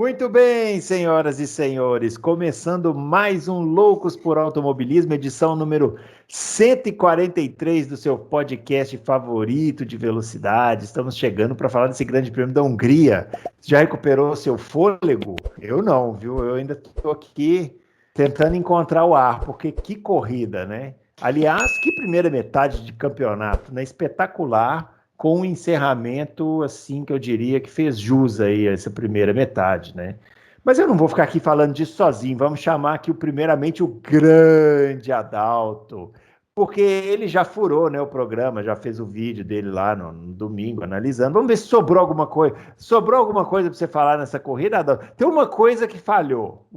Muito bem, senhoras e senhores, começando mais um Loucos por Automobilismo, edição número 143 do seu podcast favorito de velocidade. Estamos chegando para falar desse grande prêmio da Hungria. Já recuperou seu fôlego? Eu não, viu? Eu ainda estou aqui tentando encontrar o ar, porque que corrida, né? Aliás, que primeira metade de campeonato, né? Espetacular, com um encerramento, assim, que eu diria que fez jus aí a essa primeira metade, né? Mas eu não vou ficar aqui falando disso sozinho, vamos chamar aqui, primeiramente, o grande Adalto, porque ele já furou, né, o programa, já fez o vídeo dele lá no domingo, analisando. Vamos ver se sobrou alguma coisa. Sobrou alguma coisa para você falar nessa corrida, Adalto? Tem uma coisa que falhou,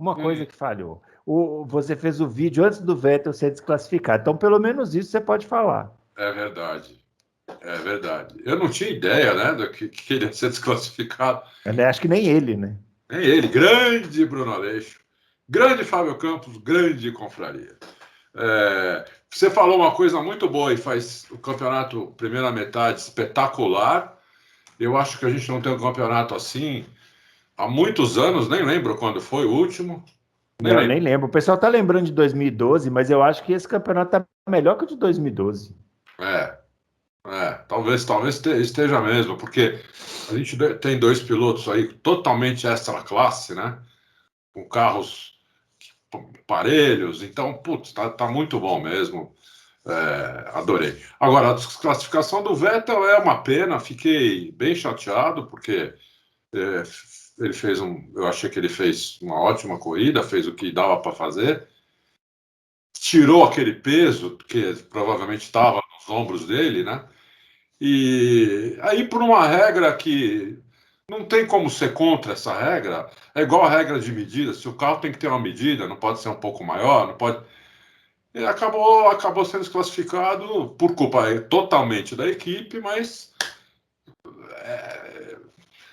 você fez o vídeo antes do Vettel ser desclassificado, então pelo menos isso você pode falar. É verdade, é verdade. Eu não tinha ideia, né, do que ele ia ser desclassificado. Eu acho que nem ele, né? Nem ele, grande Bruno Aleixo, grande Fábio Campos, grande confraria. Você falou uma coisa muito boa e faz o campeonato, primeira metade, espetacular. Eu acho que a gente não tem um campeonato assim há muitos anos, nem lembro quando foi o último. Nem Não, lembro. nem lembro. O pessoal tá lembrando de 2012, mas eu acho que esse campeonato tá melhor que o de 2012. Talvez esteja mesmo, porque a gente tem dois pilotos aí totalmente extra classe, né? Com carros parelhos, então, putz, tá muito bom mesmo. Adorei. Agora, a desclassificação do Vettel é uma pena, fiquei bem chateado, porque é, ele fez eu achei que ele fez uma ótima corrida, fez o que dava para fazer, tirou aquele peso que provavelmente estava nos ombros dele, né? E aí, por uma regra que não tem como ser contra essa regra, é igual a regra de medida, se o carro tem que ter uma medida, não pode ser um pouco maior, não pode. Ele acabou sendo desclassificado por culpa totalmente da equipe, mas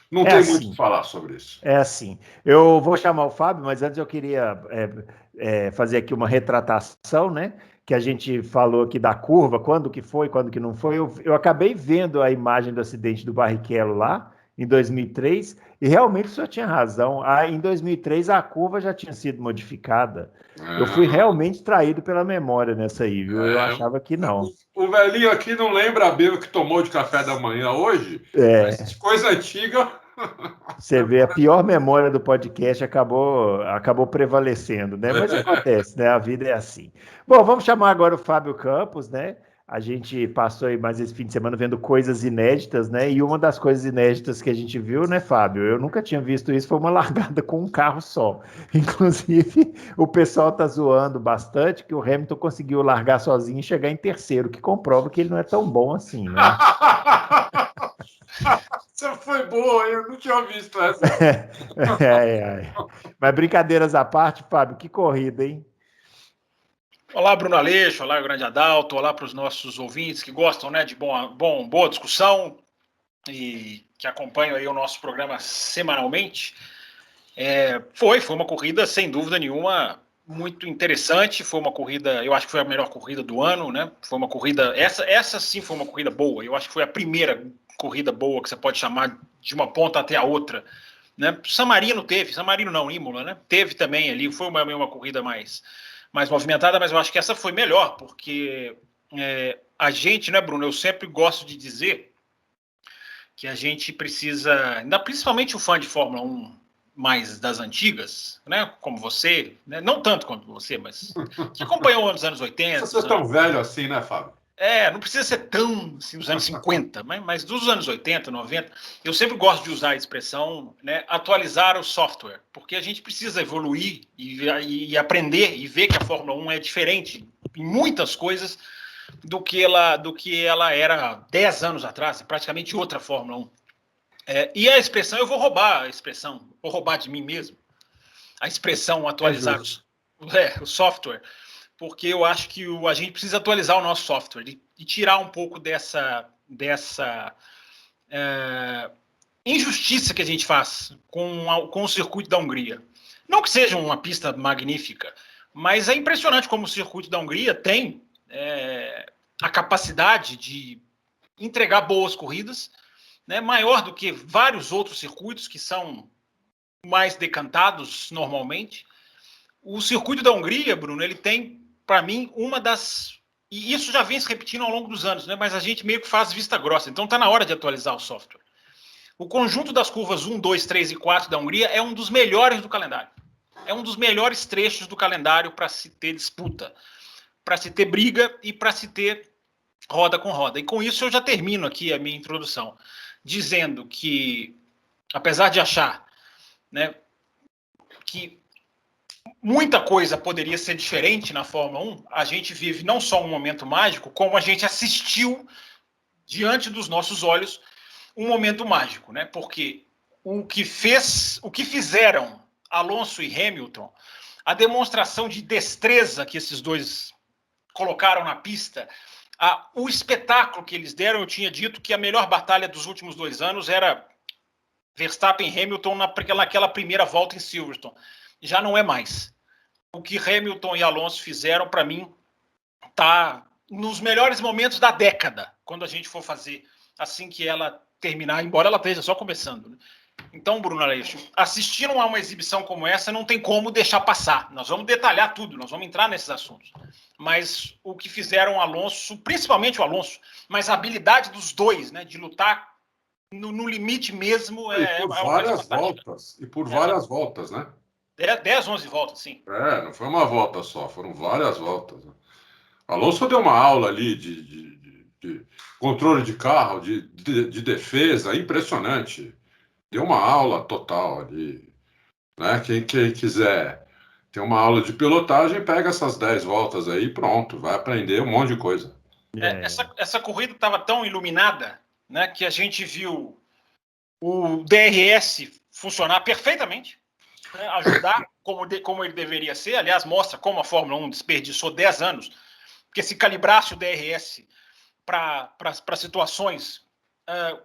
não É tem muito o que assim, falar sobre isso. é assim. Eu vou chamar o Fábio, mas antes eu queria fazer aqui uma retratação, né? Que a gente falou aqui da curva, quando que foi, quando que não foi. Eu acabei vendo a imagem do acidente do Barrichello lá, em 2003, e realmente o senhor tinha razão. Em 2003 a curva já tinha sido modificada. Eu fui É, realmente traído pela memória nessa aí, viu? Eu é, achava que não. o velhinho aqui não lembra bem o que tomou de café da manhã hoje, mas É, de coisa antiga. você vê, a pior memória do podcast acabou prevalecendo, né? Mas acontece, né? A vida é assim. Bom, vamos chamar agora o Fábio Campos, né? A gente passou aí mais esse fim de semana vendo coisas inéditas, né? E uma das coisas inéditas que a gente viu, né, Fábio? Eu nunca tinha visto isso, foi uma largada com um carro só. Inclusive, o pessoal tá zoando bastante que o Hamilton conseguiu largar sozinho e chegar em terceiro, que comprova que ele não é tão bom assim, né? Você foi boa, eu não tinha visto essa. Mas brincadeiras à parte, Fábio, que corrida, hein? Olá, Bruno Aleixo, olá, grande Adalto, olá para os nossos ouvintes que gostam, né, de boa discussão e que acompanham aí o nosso programa semanalmente. Foi uma corrida, sem dúvida nenhuma, muito interessante. Foi uma corrida, eu acho que foi a melhor corrida do ano, né? Foi uma corrida, essa sim foi uma corrida boa. Eu acho que foi a primeira corrida boa que você pode chamar de uma ponta até a outra, né? San Marino não, Imola, né? Teve também ali, foi uma corrida mais movimentada, mas eu acho que essa foi melhor, porque a gente, né, Bruno, eu sempre gosto de dizer que a gente precisa, principalmente o fã de Fórmula 1 mais das antigas, né, como você, né, não tanto quanto você, mas que acompanhou os anos 80. Você é tão velho assim, né, Fábio? Não precisa ser tão assim, os anos 50, mas dos anos 80, 90, eu sempre gosto de usar a expressão, né, atualizar o software, porque a gente precisa evoluir e aprender e ver que a Fórmula 1 é diferente em muitas coisas do que ela era 10 anos atrás, praticamente outra Fórmula 1. E a expressão, eu vou roubar de mim mesmo, a expressão atualizar o software, porque eu acho que a gente precisa atualizar o nosso software e tirar um pouco dessa injustiça que a gente faz com o circuito da Hungria. Não que seja uma pista magnífica, mas é impressionante como o circuito da Hungria tem a capacidade de entregar boas corridas, né, maior do que vários outros circuitos que são mais decantados normalmente. O circuito da Hungria, Bruno, ele tem, para mim, uma das... E isso já vem se repetindo ao longo dos anos, né? Mas a gente meio que faz vista grossa. Então está na hora de atualizar o software. O conjunto das curvas 1, 2, 3 e 4 da Hungria é um dos melhores do calendário. É um dos melhores trechos do calendário para se ter disputa, para se ter briga e para se ter roda com roda. E com isso eu já termino aqui a minha introdução, dizendo que, apesar de achar, né, que muita coisa poderia ser diferente na Fórmula 1, a gente vive não só um momento mágico, como a gente assistiu diante dos nossos olhos um momento mágico, né? Porque o que fizeram Alonso e Hamilton, a demonstração de destreza que esses dois colocaram na pista, o espetáculo que eles deram, eu tinha dito que a melhor batalha dos últimos 2 anos era Verstappen e Hamilton naquela primeira volta em Silverstone. Já não é mais. O que Hamilton e Alonso fizeram, para mim, tá nos melhores momentos da década, quando a gente for fazer assim que ela terminar, embora ela esteja só começando, né? Então, Bruno Aleixo, assistiram a uma exibição como essa, não tem como deixar passar. Nós vamos detalhar tudo, nós vamos entrar nesses assuntos. Mas o que fizeram o Alonso, principalmente o Alonso, mas a habilidade dos dois, né, de lutar no limite mesmo por várias voltas. E por várias voltas, né? 10, 11 voltas, sim. Não foi uma volta só, foram várias voltas. Alonso deu uma aula ali de controle de carro, de defesa, impressionante. Deu uma aula total ali. Né? Quem quiser ter uma aula de pilotagem, pega essas 10 voltas aí e pronto, vai aprender um monte de coisa. Essa corrida estava tão iluminada, né, que a gente viu o DRS funcionar perfeitamente, né, ajudar como ele deveria ser. Aliás, mostra como a Fórmula 1 desperdiçou 10 anos, porque se calibrasse o DRS para situações,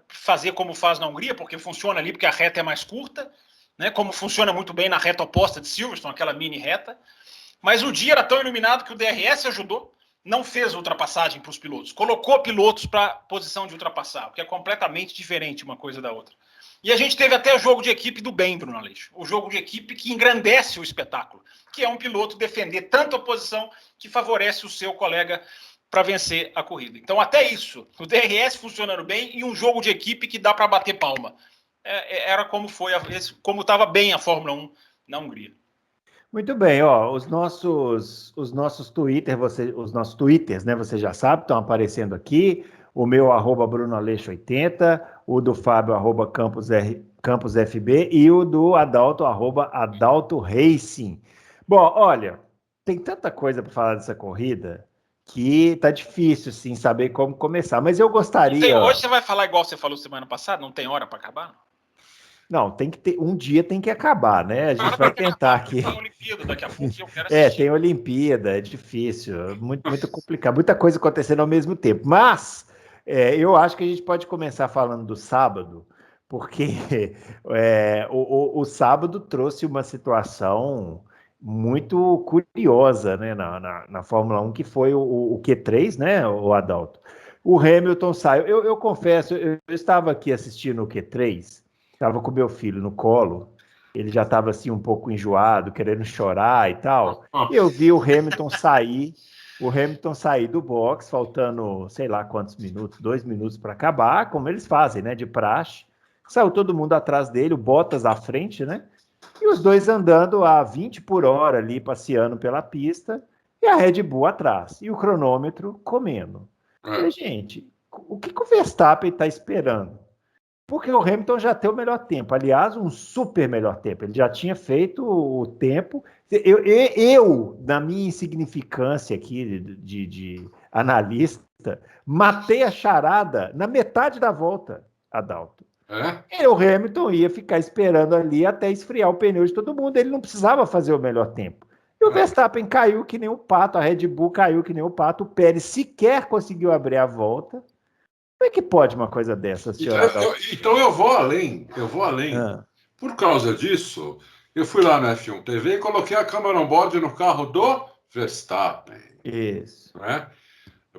fazer como faz na Hungria, porque funciona ali, porque a reta é mais curta, né, como funciona muito bem na reta oposta de Silverstone, aquela mini reta. Mas o dia era tão iluminado que o DRS ajudou, não fez ultrapassagem para os pilotos, colocou pilotos para posição de ultrapassar, o que é completamente diferente uma coisa da outra. E a gente teve até o jogo de equipe do bem, Bruno Aleixo, o jogo de equipe que engrandece o espetáculo, que é um piloto defender tanto a posição que favorece o seu colega para vencer a corrida. Então, até isso, o DRS funcionando bem e um jogo de equipe que dá para bater palma. Era como estava bem a Fórmula 1 na Hungria. Muito bem, ó, os nossos os nossos twitters, né, você já sabe, estão aparecendo aqui, o meu @BrunoAleixo80, o do Fábio @CampusFB e o do Adalto @AdaltoRacing. Bom, olha, tem tanta coisa para falar dessa corrida que tá difícil, sim, saber como começar, mas eu gostaria... Hoje você vai falar igual você falou semana passada, não tem hora para acabar? Não, tem que ter, um dia tem que acabar, né? A gente vai tentar aqui. Tem Olimpíada daqui a pouco, eu quero assistir. Tem Olimpíada, é difícil, muito complicado, muita coisa acontecendo ao mesmo tempo. Mas eu acho que a gente pode começar falando do sábado, porque o sábado trouxe uma situação muito curiosa, né, na Fórmula 1, que foi o Q3, né, o Adalto? O Hamilton saiu. Eu confesso, eu estava aqui assistindo o Q3. Estava com meu filho no colo, ele já estava assim um pouco enjoado, querendo chorar e tal. E eu vi o Hamilton sair do box, faltando sei lá quantos minutos, 2 minutos para acabar, como eles fazem, né, de praxe. Saiu todo mundo atrás dele, o Bottas à frente, né? E os dois andando a 20 por hora ali, passeando pela pista, e a Red Bull atrás, e o cronômetro comendo. E, gente, o que o Verstappen está esperando? Porque o Hamilton já tem o melhor tempo, aliás, um super melhor tempo. Ele já tinha feito o tempo. Eu na minha insignificância aqui de analista, matei a charada na metade da volta, Adalto. E o Hamilton ia ficar esperando ali até esfriar o pneu de todo mundo. Ele não precisava fazer o melhor tempo. E o Verstappen caiu que nem um pato, a Red Bull caiu que nem um pato, o Pérez sequer conseguiu abrir a volta. Como é que pode uma coisa dessa, senhora? Então eu vou além. Por causa disso, eu fui lá na F1 TV e coloquei a câmera on-board no carro do Verstappen. Isso. Né?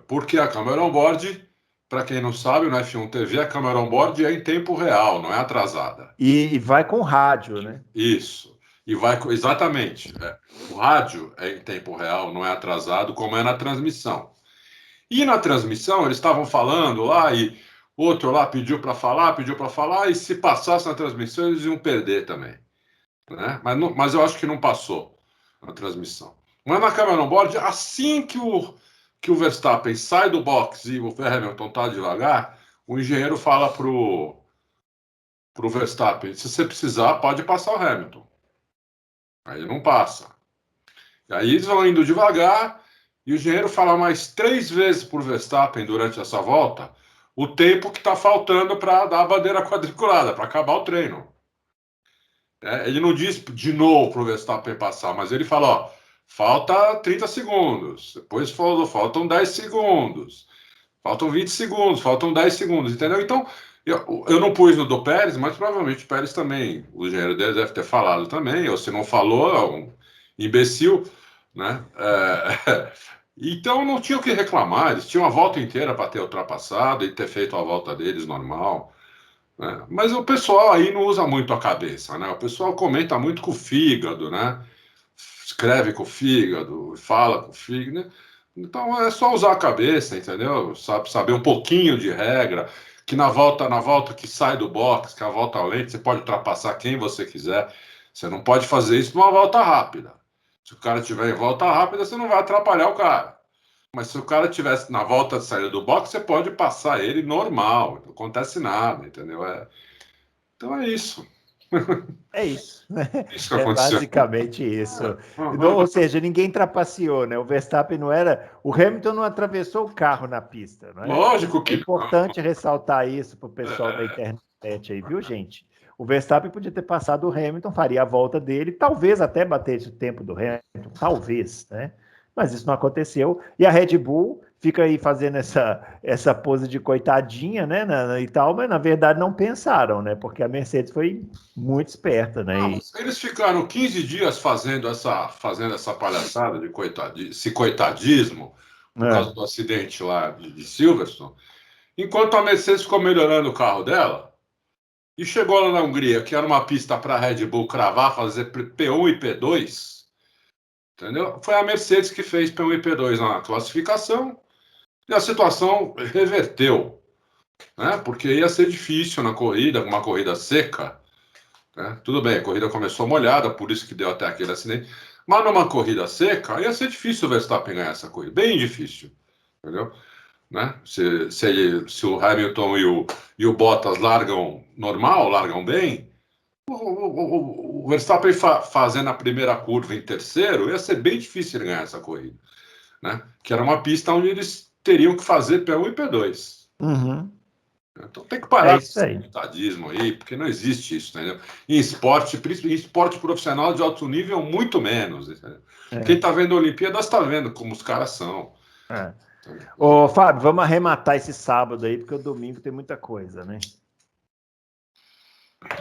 Porque a câmera on-board para quem não sabe, no F1 TV, a câmera on-board é em tempo real, não é atrasada. E vai com rádio, né? Isso. E vai exatamente. O rádio é em tempo real, não é atrasado, como é na transmissão. E na transmissão, eles estavam falando lá e outro lá pediu para falar, e se passasse na transmissão, eles iam perder também. Né? Mas eu acho que não passou na transmissão. Mas na câmera on-board, assim que o Verstappen sai do box e o Hamilton está devagar, o engenheiro fala pro Verstappen, se você precisar, pode passar o Hamilton. Aí não passa. E aí eles vão indo devagar e o engenheiro fala mais 3 vezes por Verstappen durante essa volta o tempo que está faltando para dar a bandeira quadriculada, para acabar o treino. Ele não diz de novo para o Verstappen passar, mas ele fala, ó, falta 30 segundos, depois faltam 10 segundos, faltam 20 segundos, faltam 10 segundos, entendeu? Então, eu não pus no do Pérez, mas provavelmente o Pérez também, o engenheiro dele deve ter falado também, ou se não falou, é um imbecil, né? Então não tinha o que reclamar, eles tinham a volta inteira para ter ultrapassado e ter feito a volta deles normal. Né? Mas o pessoal aí não usa muito a cabeça, né? O pessoal comenta muito com o fígado, né? Escreve com o fígado, fala com o fígado, né? Então é só usar a cabeça, entendeu? Saber um pouquinho de regra, que na volta que sai do box, que é a volta lenta, você pode ultrapassar quem você quiser. Você não pode fazer isso numa volta rápida. Se o cara tiver em volta rápida, você não vai atrapalhar o cara. Mas se o cara tivesse na volta de saída do box, você pode passar ele normal, não acontece nada, entendeu? Então é isso. É isso, né? Isso que É aconteceu. basicamente isso. Ou seja, ninguém trapaceou, né? O Verstappen não era. O Hamilton não atravessou o carro na pista, não é? Lógico É que importante ressaltar isso para o pessoal da internet aí, viu, gente? O Verstappen podia ter passado o Hamilton, faria a volta dele, talvez até batesse o tempo do Hamilton, talvez, né? Mas isso não aconteceu. E a Red Bull fica aí fazendo essa pose de coitadinha, né? E tal, mas na verdade não pensaram, né? Porque a Mercedes foi muito esperta, né? Eles ficaram 15 dias fazendo essa palhaçada de coitadismo por causa do acidente lá de Silverstone, enquanto a Mercedes ficou melhorando o carro dela e chegou lá na Hungria, que era uma pista para a Red Bull cravar, fazer P1 e P2, entendeu? Foi a Mercedes que fez P1 e P2 na classificação e a situação reverteu, né? Porque ia ser difícil na corrida, uma corrida seca. Tudo bem, a corrida começou molhada, por isso que deu até aquele acidente. Mas numa corrida seca, ia ser difícil o Verstappen ganhar essa corrida. Bem difícil. Entendeu? Né? Se o Hamilton e o Bottas largam normal, largam bem, o Verstappen fazendo a primeira curva em terceiro, ia ser bem difícil ele ganhar essa corrida. Né? Que era uma pista onde eles teriam que fazer P1 e P2. Uhum. Então tem que parar com isso aí. esse coitadismo aí, porque não existe isso, entendeu? Em esporte profissional de alto nível, muito menos. Quem está vendo a Olimpíada está vendo como os caras são. Ô, Fábio, vamos arrematar esse sábado aí, porque o domingo tem muita coisa, né?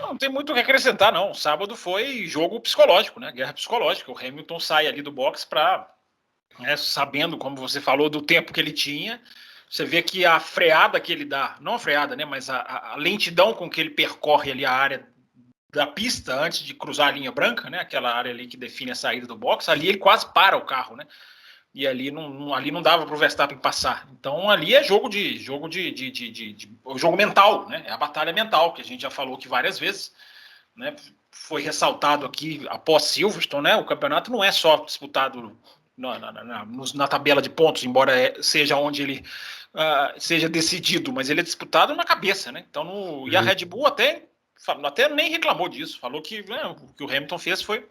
Não tem muito o que acrescentar, não. Sábado foi jogo psicológico, né? Guerra psicológica. O Hamilton sai ali do box para, sabendo, como você falou, do tempo que ele tinha. Você vê que a freada que ele dá, não a freada, né? Mas a lentidão com que ele percorre ali a área da pista antes de cruzar a linha branca, né? Aquela área ali que define a saída do box, ali ele quase para o carro, né? E ali não dava para o Verstappen passar. Então ali é jogo mental, né? É a batalha mental, que a gente já falou aqui várias vezes, né? Foi ressaltado aqui após Silverstone, né? O campeonato não é só disputado na tabela de pontos, embora seja onde ele seja decidido, mas ele é disputado na cabeça, né? Então, e a Red Bull até nem reclamou disso, falou que o que o Hamilton fez foi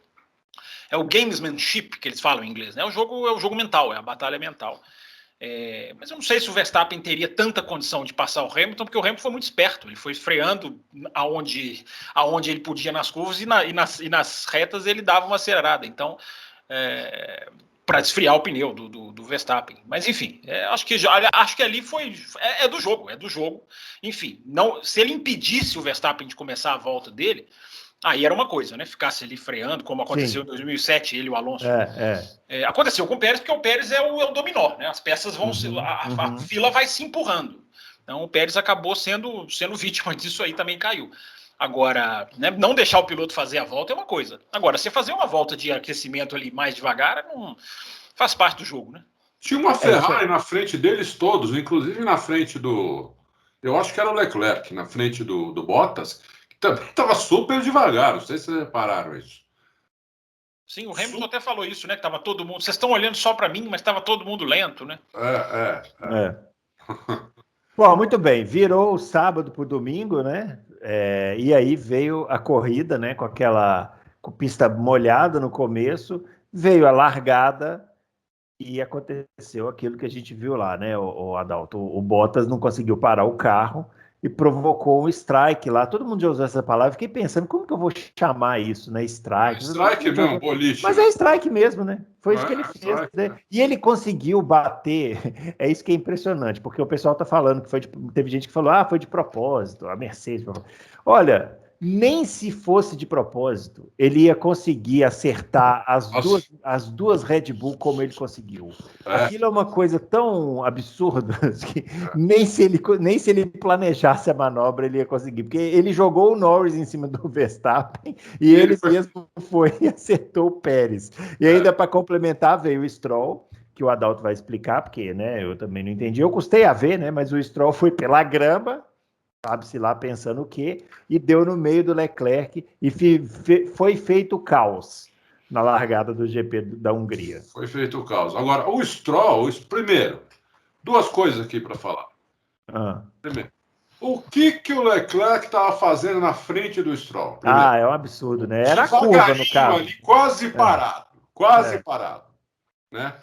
o gamesmanship, que eles falam em inglês, né? É o jogo mental, é a batalha mental. Mas eu não sei se o Verstappen teria tanta condição de passar o Hamilton, porque o Hamilton foi muito esperto, ele foi freando aonde ele podia nas curvas e nas retas ele dava uma acelerada. Então, para esfriar o pneu do Verstappen. Mas, enfim, acho que ali é do jogo. Enfim, se ele impedisse o Verstappen de começar a volta dele, aí era uma coisa, né? Ficasse ali freando, como aconteceu em 2007, ele e o Alonso. Aconteceu com o Pérez, porque o Pérez é o dominó, né? As peças vão a fila vai se empurrando. Então o Pérez acabou sendo vítima disso aí, também caiu. Agora, né, não deixar o piloto fazer a volta é uma coisa. Agora, você fazer uma volta de aquecimento ali mais devagar, não faz parte do jogo, né? Tinha uma Ferrari na frente deles todos, inclusive na frente do... Eu acho que era o Leclerc, na frente do Bottas, que também estava super devagar, não sei se vocês repararam isso. Sim, o Hamilton até falou isso, né? Que tava todo mundo... Vocês estão olhando só para mim, mas estava todo mundo lento, né? Bom, muito bem. Virou o sábado para o domingo, né? E aí veio a corrida, né? Com pista molhada no começo, veio a largada e aconteceu aquilo que a gente viu lá, né, o Adalto? O Bottas não conseguiu parar o carro e provocou um strike lá. Todo mundo já usou essa palavra. Fiquei pensando, como que eu vou chamar isso, né? Strike. Strike mesmo, boliche. Mas é strike mesmo, né? Foi isso que ele fez. Strike, né? E ele conseguiu bater. É isso que é impressionante, porque o pessoal tá falando que teve gente que falou, foi de propósito, a Mercedes. Olha, nem se fosse de propósito, ele ia conseguir acertar as duas Red Bull como ele conseguiu. Aquilo é uma coisa tão absurda que nem se ele planejasse a manobra ele ia conseguir, porque ele jogou o Norris em cima do Verstappen e ele mesmo foi e acertou o Pérez. E ainda para complementar veio o Stroll, que o Adalto vai explicar, porque né, eu também não entendi. Eu custei a ver, né, mas o Stroll foi pela grama, sabe-se lá pensando o quê, e deu no meio do Leclerc e foi feito o caos na largada do GP da Hungria. Foi feito o caos. Agora, o Stroll, primeiro, duas coisas aqui para falar. Primeiro, o que o Leclerc estava fazendo na frente do Stroll? Primeiro. É um absurdo, né? Era a curva no carro. Ali, quase parado. Né?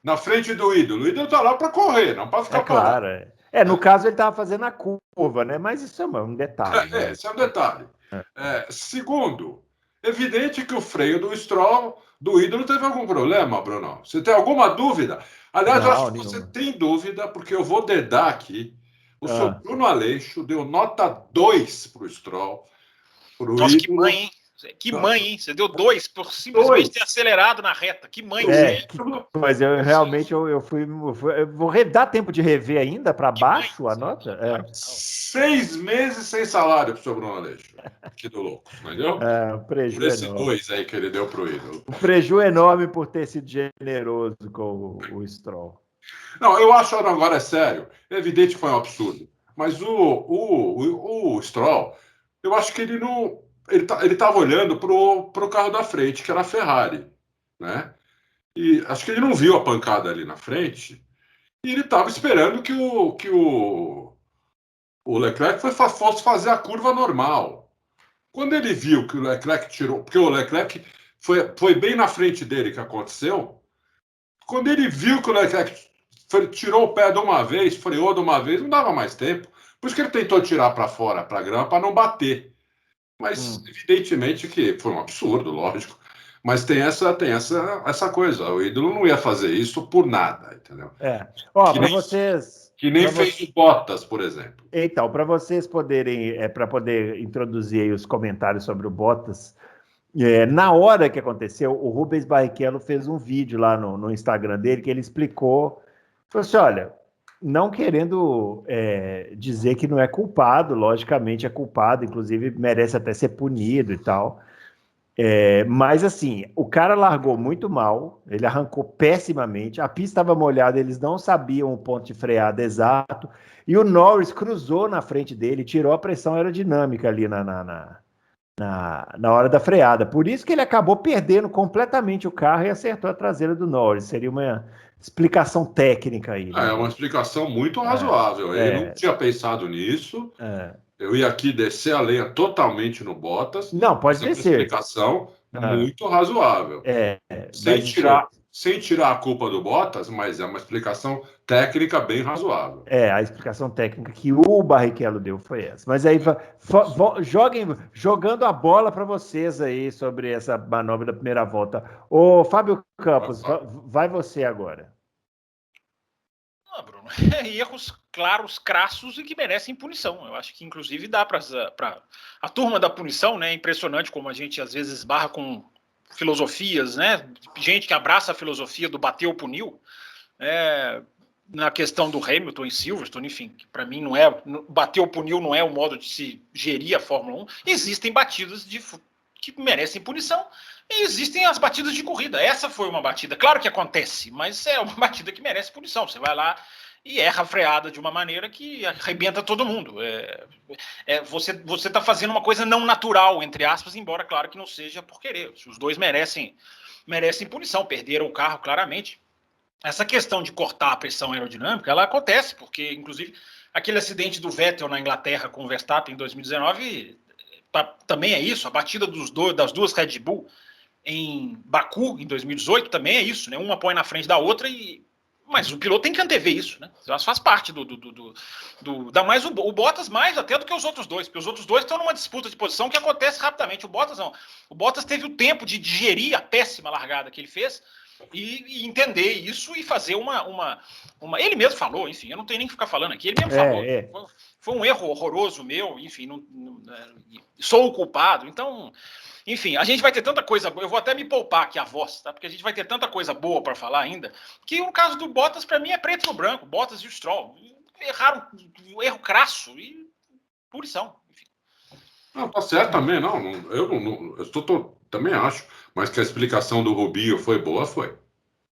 Na frente do ídolo. O ídolo está lá para correr, não para ficar parado. Claro, no caso ele estava fazendo a curva, né? Mas isso é um detalhe. Né? Esse é um detalhe. Segundo, evidente que o freio do Stroll, do ídolo, teve algum problema, Bruno. Você tem alguma dúvida? Aliás, eu acho que você tem dúvida, porque eu vou dedar aqui. O seu Bruno Aleixo deu nota 2 para o Stroll. Nossa, ídolo. Que mãe, hein? Que mãe, hein? Você deu 2 por simplesmente ter acelerado na reta. Que mãe. Mas eu realmente eu vou dar tempo de rever ainda para baixo a nota? 6 meses sem salário pro seu Bruno Aleixo. Que do louco, entendeu? Um prejuízo esse enorme. 2 aí que ele deu pro ídolo. Um prejuízo enorme por ter sido generoso com o Stroll. Não, eu acho agora é sério. É evidente que foi um absurdo. Mas o Stroll, eu acho que ele não... Ele estava olhando pro carro da frente, que era a Ferrari, né? E acho que ele não viu a pancada ali na frente e ele estava esperando que o Leclerc fosse fazer a curva normal. Quando ele viu que o Leclerc tirou, porque o Leclerc foi bem na frente dele que aconteceu, quando ele viu que o Leclerc tirou o pé de uma vez, freou de uma vez, não dava mais tempo. Por isso que ele tentou tirar para fora, para a grama, para não bater. Mas, evidentemente, que foi um absurdo, lógico. Mas tem essa coisa. O ídolo não ia fazer isso por nada, entendeu? Para vocês... Que nem fez o Bottas, por exemplo. Então, para vocês poderem... para poder introduzir aí os comentários sobre o Bottas, na hora que aconteceu, o Rubens Barrichello fez um vídeo lá no Instagram dele que ele explicou... Falou assim, olha... Não querendo dizer que não é culpado, logicamente é culpado, inclusive merece até ser punido e tal. Mas assim, o cara largou muito mal, ele arrancou pessimamente, a pista estava molhada, eles não sabiam o ponto de freada exato, e o Norris cruzou na frente dele, tirou a pressão aerodinâmica ali na hora da freada. Por isso que ele acabou perdendo completamente o carro e acertou a traseira do Norris. Seria uma explicação técnica aí. Né? É uma explicação muito razoável. Eu não tinha pensado nisso. Eu ia aqui descer a lenha totalmente no Bottas. Não, pode descer. Uma explicação muito razoável. Sem tirar a culpa do Bottas, mas é uma explicação técnica bem razoável. A explicação técnica que o Barrichello deu foi essa. Mas aí, jogando a bola para vocês aí sobre essa manobra da primeira volta. Ô, Fábio Campos, vai você agora. Bruno, erros claros, crassos e que merecem punição. Eu acho que, inclusive, dá para a turma da punição, né? É impressionante como a gente, às vezes, esbarra com filosofias, né? Gente que abraça a filosofia do bateu, puniu. na questão do Hamilton e Silverstone, enfim, para mim não é, bater o punil não é o modo de se gerir a Fórmula 1. Existem batidas que merecem punição e existem as batidas de corrida. Essa foi uma batida, claro que acontece, mas é uma batida que merece punição. Você vai lá e erra a freada de uma maneira que arrebenta todo mundo. Você está fazendo uma coisa não natural, entre aspas, embora claro que não seja por querer. Os dois merecem punição, perderam o carro claramente. Essa questão de cortar a pressão aerodinâmica, ela acontece, porque, inclusive, aquele acidente do Vettel na Inglaterra com o Verstappen em 2019 também é isso. A batida das duas Red Bull em Baku, em 2018, também é isso, né? Uma põe na frente da outra, mas o piloto tem que antever isso, né? Isso faz parte dá mais o Bottas mais até do que os outros dois, porque os outros dois estão numa disputa de posição que acontece rapidamente. O Bottas não. O Bottas teve o tempo de digerir a péssima largada que ele fez, e entender isso e fazer uma. Ele mesmo falou, enfim, eu não tenho nem que ficar falando aqui, ele mesmo falou. Foi um erro horroroso meu, enfim, sou o culpado. Então, enfim, a gente vai ter tanta coisa. Eu vou até me poupar aqui a voz, tá? Porque a gente vai ter tanta coisa boa para falar ainda, que no caso do Bottas, para mim, é preto no branco. Bottas e o Stroll erraram um erro crasso e punição. Enfim. Não, tá certo também, também acho, mas que a explicação do Rubinho foi boa, foi.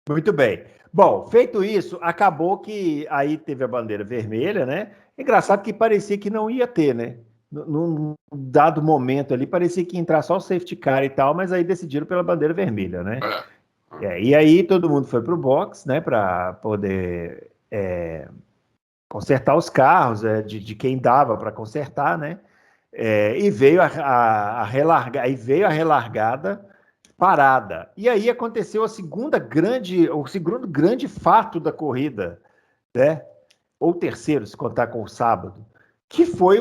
Muito bem. Bom, feito isso, acabou que aí teve a bandeira vermelha, né? Engraçado que parecia que não ia ter, né? Num dado momento ali, parecia que ia entrar só o safety car e tal, mas aí decidiram pela bandeira vermelha, né? E aí todo mundo foi pro box, né? Para poder consertar os carros, de quem dava para consertar, né? E veio a relargada parada. E aí aconteceu o segundo grande fato da corrida, né? Ou terceiro, se contar com o sábado, que foi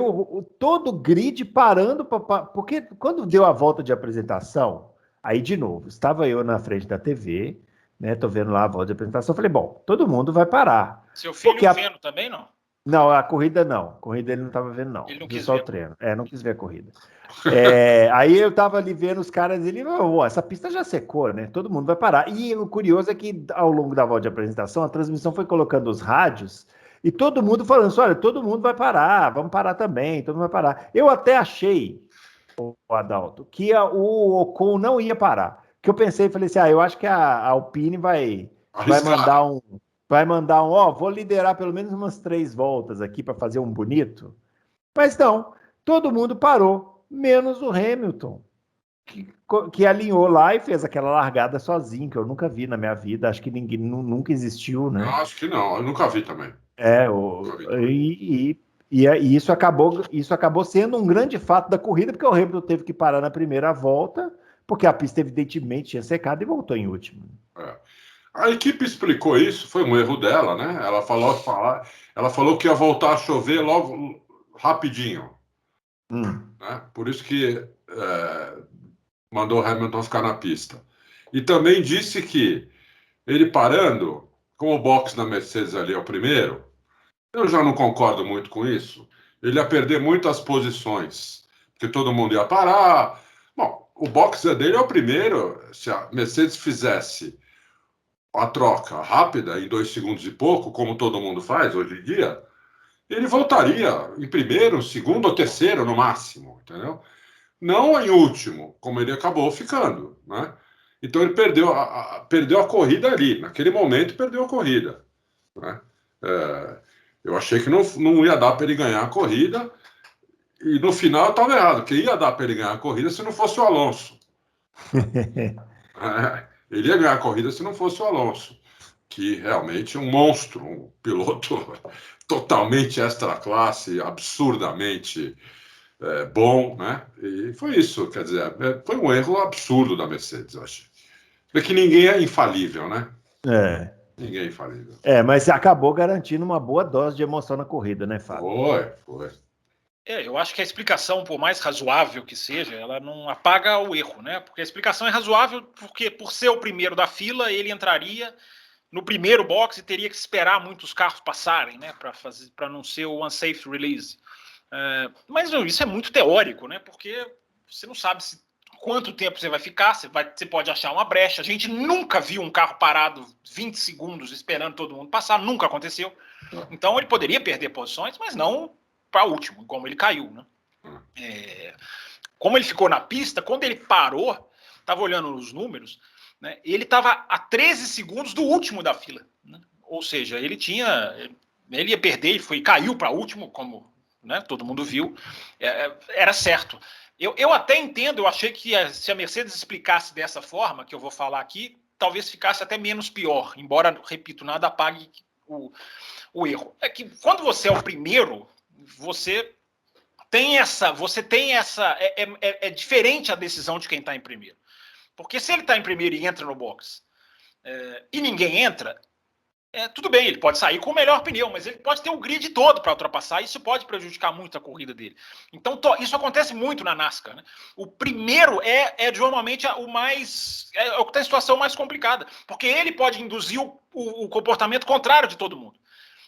todo o grid parando, porque quando deu a volta de apresentação, aí de novo, estava eu na frente da TV, né? Tô vendo lá a volta de apresentação, falei, bom, todo mundo vai parar. Seu filho vendo também, não? Não, a corrida não. A corrida ele não estava vendo, não. Ele não quis só ver. O treino. Não quis ver a corrida. Aí eu estava ali vendo os caras, essa pista já secou, né? Todo mundo vai parar. E o curioso é que ao longo da volta de apresentação, a transmissão foi colocando os rádios e todo mundo falando assim, olha, todo mundo vai parar, vamos parar também, todo mundo vai parar. Eu até achei, o Adalto, que o Ocon não ia parar. Que eu pensei, falei assim, eu acho que a Alpine vai mandar vou liderar pelo menos umas 3 voltas aqui para fazer um bonito. Mas não, todo mundo parou, menos o Hamilton, que alinhou lá e fez aquela largada sozinho, que eu nunca vi na minha vida, acho que ninguém nunca existiu, né? Eu acho que não, eu nunca vi também. E isso acabou sendo um grande fato da corrida, porque o Hamilton teve que parar na primeira volta, porque a pista evidentemente tinha secado e voltou em último. A equipe explicou isso, foi um erro dela, né? Ela falou que ia voltar a chover logo rapidinho. Né? Por isso que mandou o Hamilton ficar na pista. E também disse que ele parando, com o box na Mercedes ali é o primeiro, eu já não concordo muito com isso. Ele ia perder muitas posições, porque todo mundo ia parar. Bom, o box dele é o primeiro. Se a Mercedes fizesse a troca rápida, em 2 segundos e pouco, como todo mundo faz hoje em dia, ele voltaria em primeiro, segundo ou terceiro no máximo, entendeu? Não em último, como ele acabou ficando, né? Então ele perdeu a corrida ali, naquele momento perdeu a corrida, né? Eu achei que não ia dar para ele ganhar a corrida, e no final eu estava errado, que ia dar para ele ganhar a corrida se não fosse o Alonso. Ele ia ganhar a corrida se não fosse o Alonso, que realmente é um monstro, um piloto totalmente extra classe, absurdamente bom, né? E foi isso, quer dizer, foi um erro absurdo da Mercedes, eu acho. É que ninguém é infalível, né? Ninguém é infalível. Mas acabou garantindo uma boa dose de emoção na corrida, né, Fábio? Foi. Eu acho que a explicação, por mais razoável que seja, ela não apaga o erro, né? Porque a explicação é razoável porque, por ser o primeiro da fila, ele entraria no primeiro box e teria que esperar muitos carros passarem, né? Para não ser o unsafe release. Mas isso é muito teórico, né? Porque você não sabe quanto tempo você vai ficar, você pode achar uma brecha. A gente nunca viu um carro parado 20 segundos esperando todo mundo passar, nunca aconteceu. Então ele poderia perder posições, mas não para último, como ele caiu, né? Como ele ficou na pista, quando ele parou, estava olhando os números, né, ele estava a 13 segundos do último da fila, né? Ou seja, ele ia perder e caiu para último, como, né, todo mundo viu, era certo. Eu até entendo, eu achei que se a Mercedes explicasse dessa forma, que eu vou falar aqui, talvez ficasse até menos pior, embora, repito, nada apague o erro. É que quando você é o primeiro, você tem essa... É diferente a decisão de quem está em primeiro. Porque se ele está em primeiro e entra no box e ninguém entra, tudo bem, ele pode sair com o melhor pneu, mas ele pode ter o grid todo para ultrapassar, e isso pode prejudicar muito a corrida dele. Então, isso acontece muito na NASCAR, né? O primeiro normalmente o mais... É o que tem a situação mais complicada, porque ele pode induzir o comportamento contrário de todo mundo.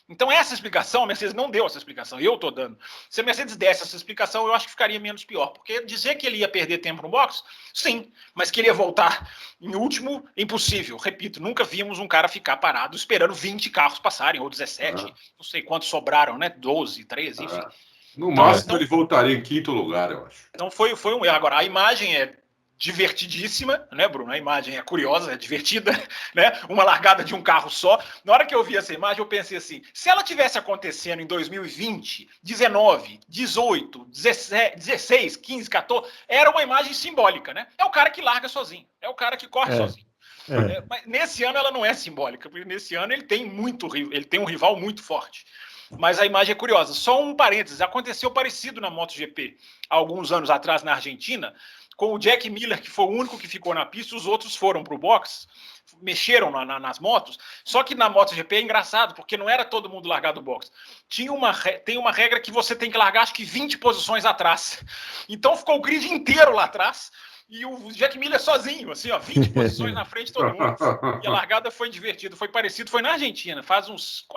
Então, essa explicação, a Mercedes não deu essa explicação, eu estou dando. Se a Mercedes desse essa explicação, eu acho que ficaria menos pior, porque dizer que ele ia perder tempo no box, sim, mas que ele ia voltar em último, impossível. Repito, nunca vimos um cara ficar parado esperando 20 carros passarem, ou 17, não sei quantos sobraram, né? 12, 13, enfim. No máximo, ele voltaria em quinto lugar, eu acho. Então, foi um erro. Agora, a imagem é divertidíssima, né, Bruno? A imagem é curiosa, é divertida, né? Uma largada de um carro só. Na hora que eu vi essa imagem, eu pensei assim, se ela tivesse acontecendo em 2020, 19, 18, 17, 16, 15, 14, era uma imagem simbólica, né? É o cara que larga sozinho, é o cara que corre sozinho. Mas nesse ano ela não é simbólica, porque nesse ano ele tem um rival muito forte. Mas a imagem é curiosa. Só um parênteses, aconteceu parecido na MotoGP, há alguns anos atrás na Argentina, com o Jack Miller, que foi o único que ficou na pista, os outros foram para o box, mexeram nas motos, só que na MotoGP é engraçado, porque não era todo mundo largar do box. Tem uma regra que você tem que largar, acho que 20 posições atrás. Então ficou o grid inteiro lá atrás, e o Jack Miller sozinho, assim, ó, 20 posições na frente de todo mundo. E a largada foi divertida, foi parecido, foi na Argentina, faz uns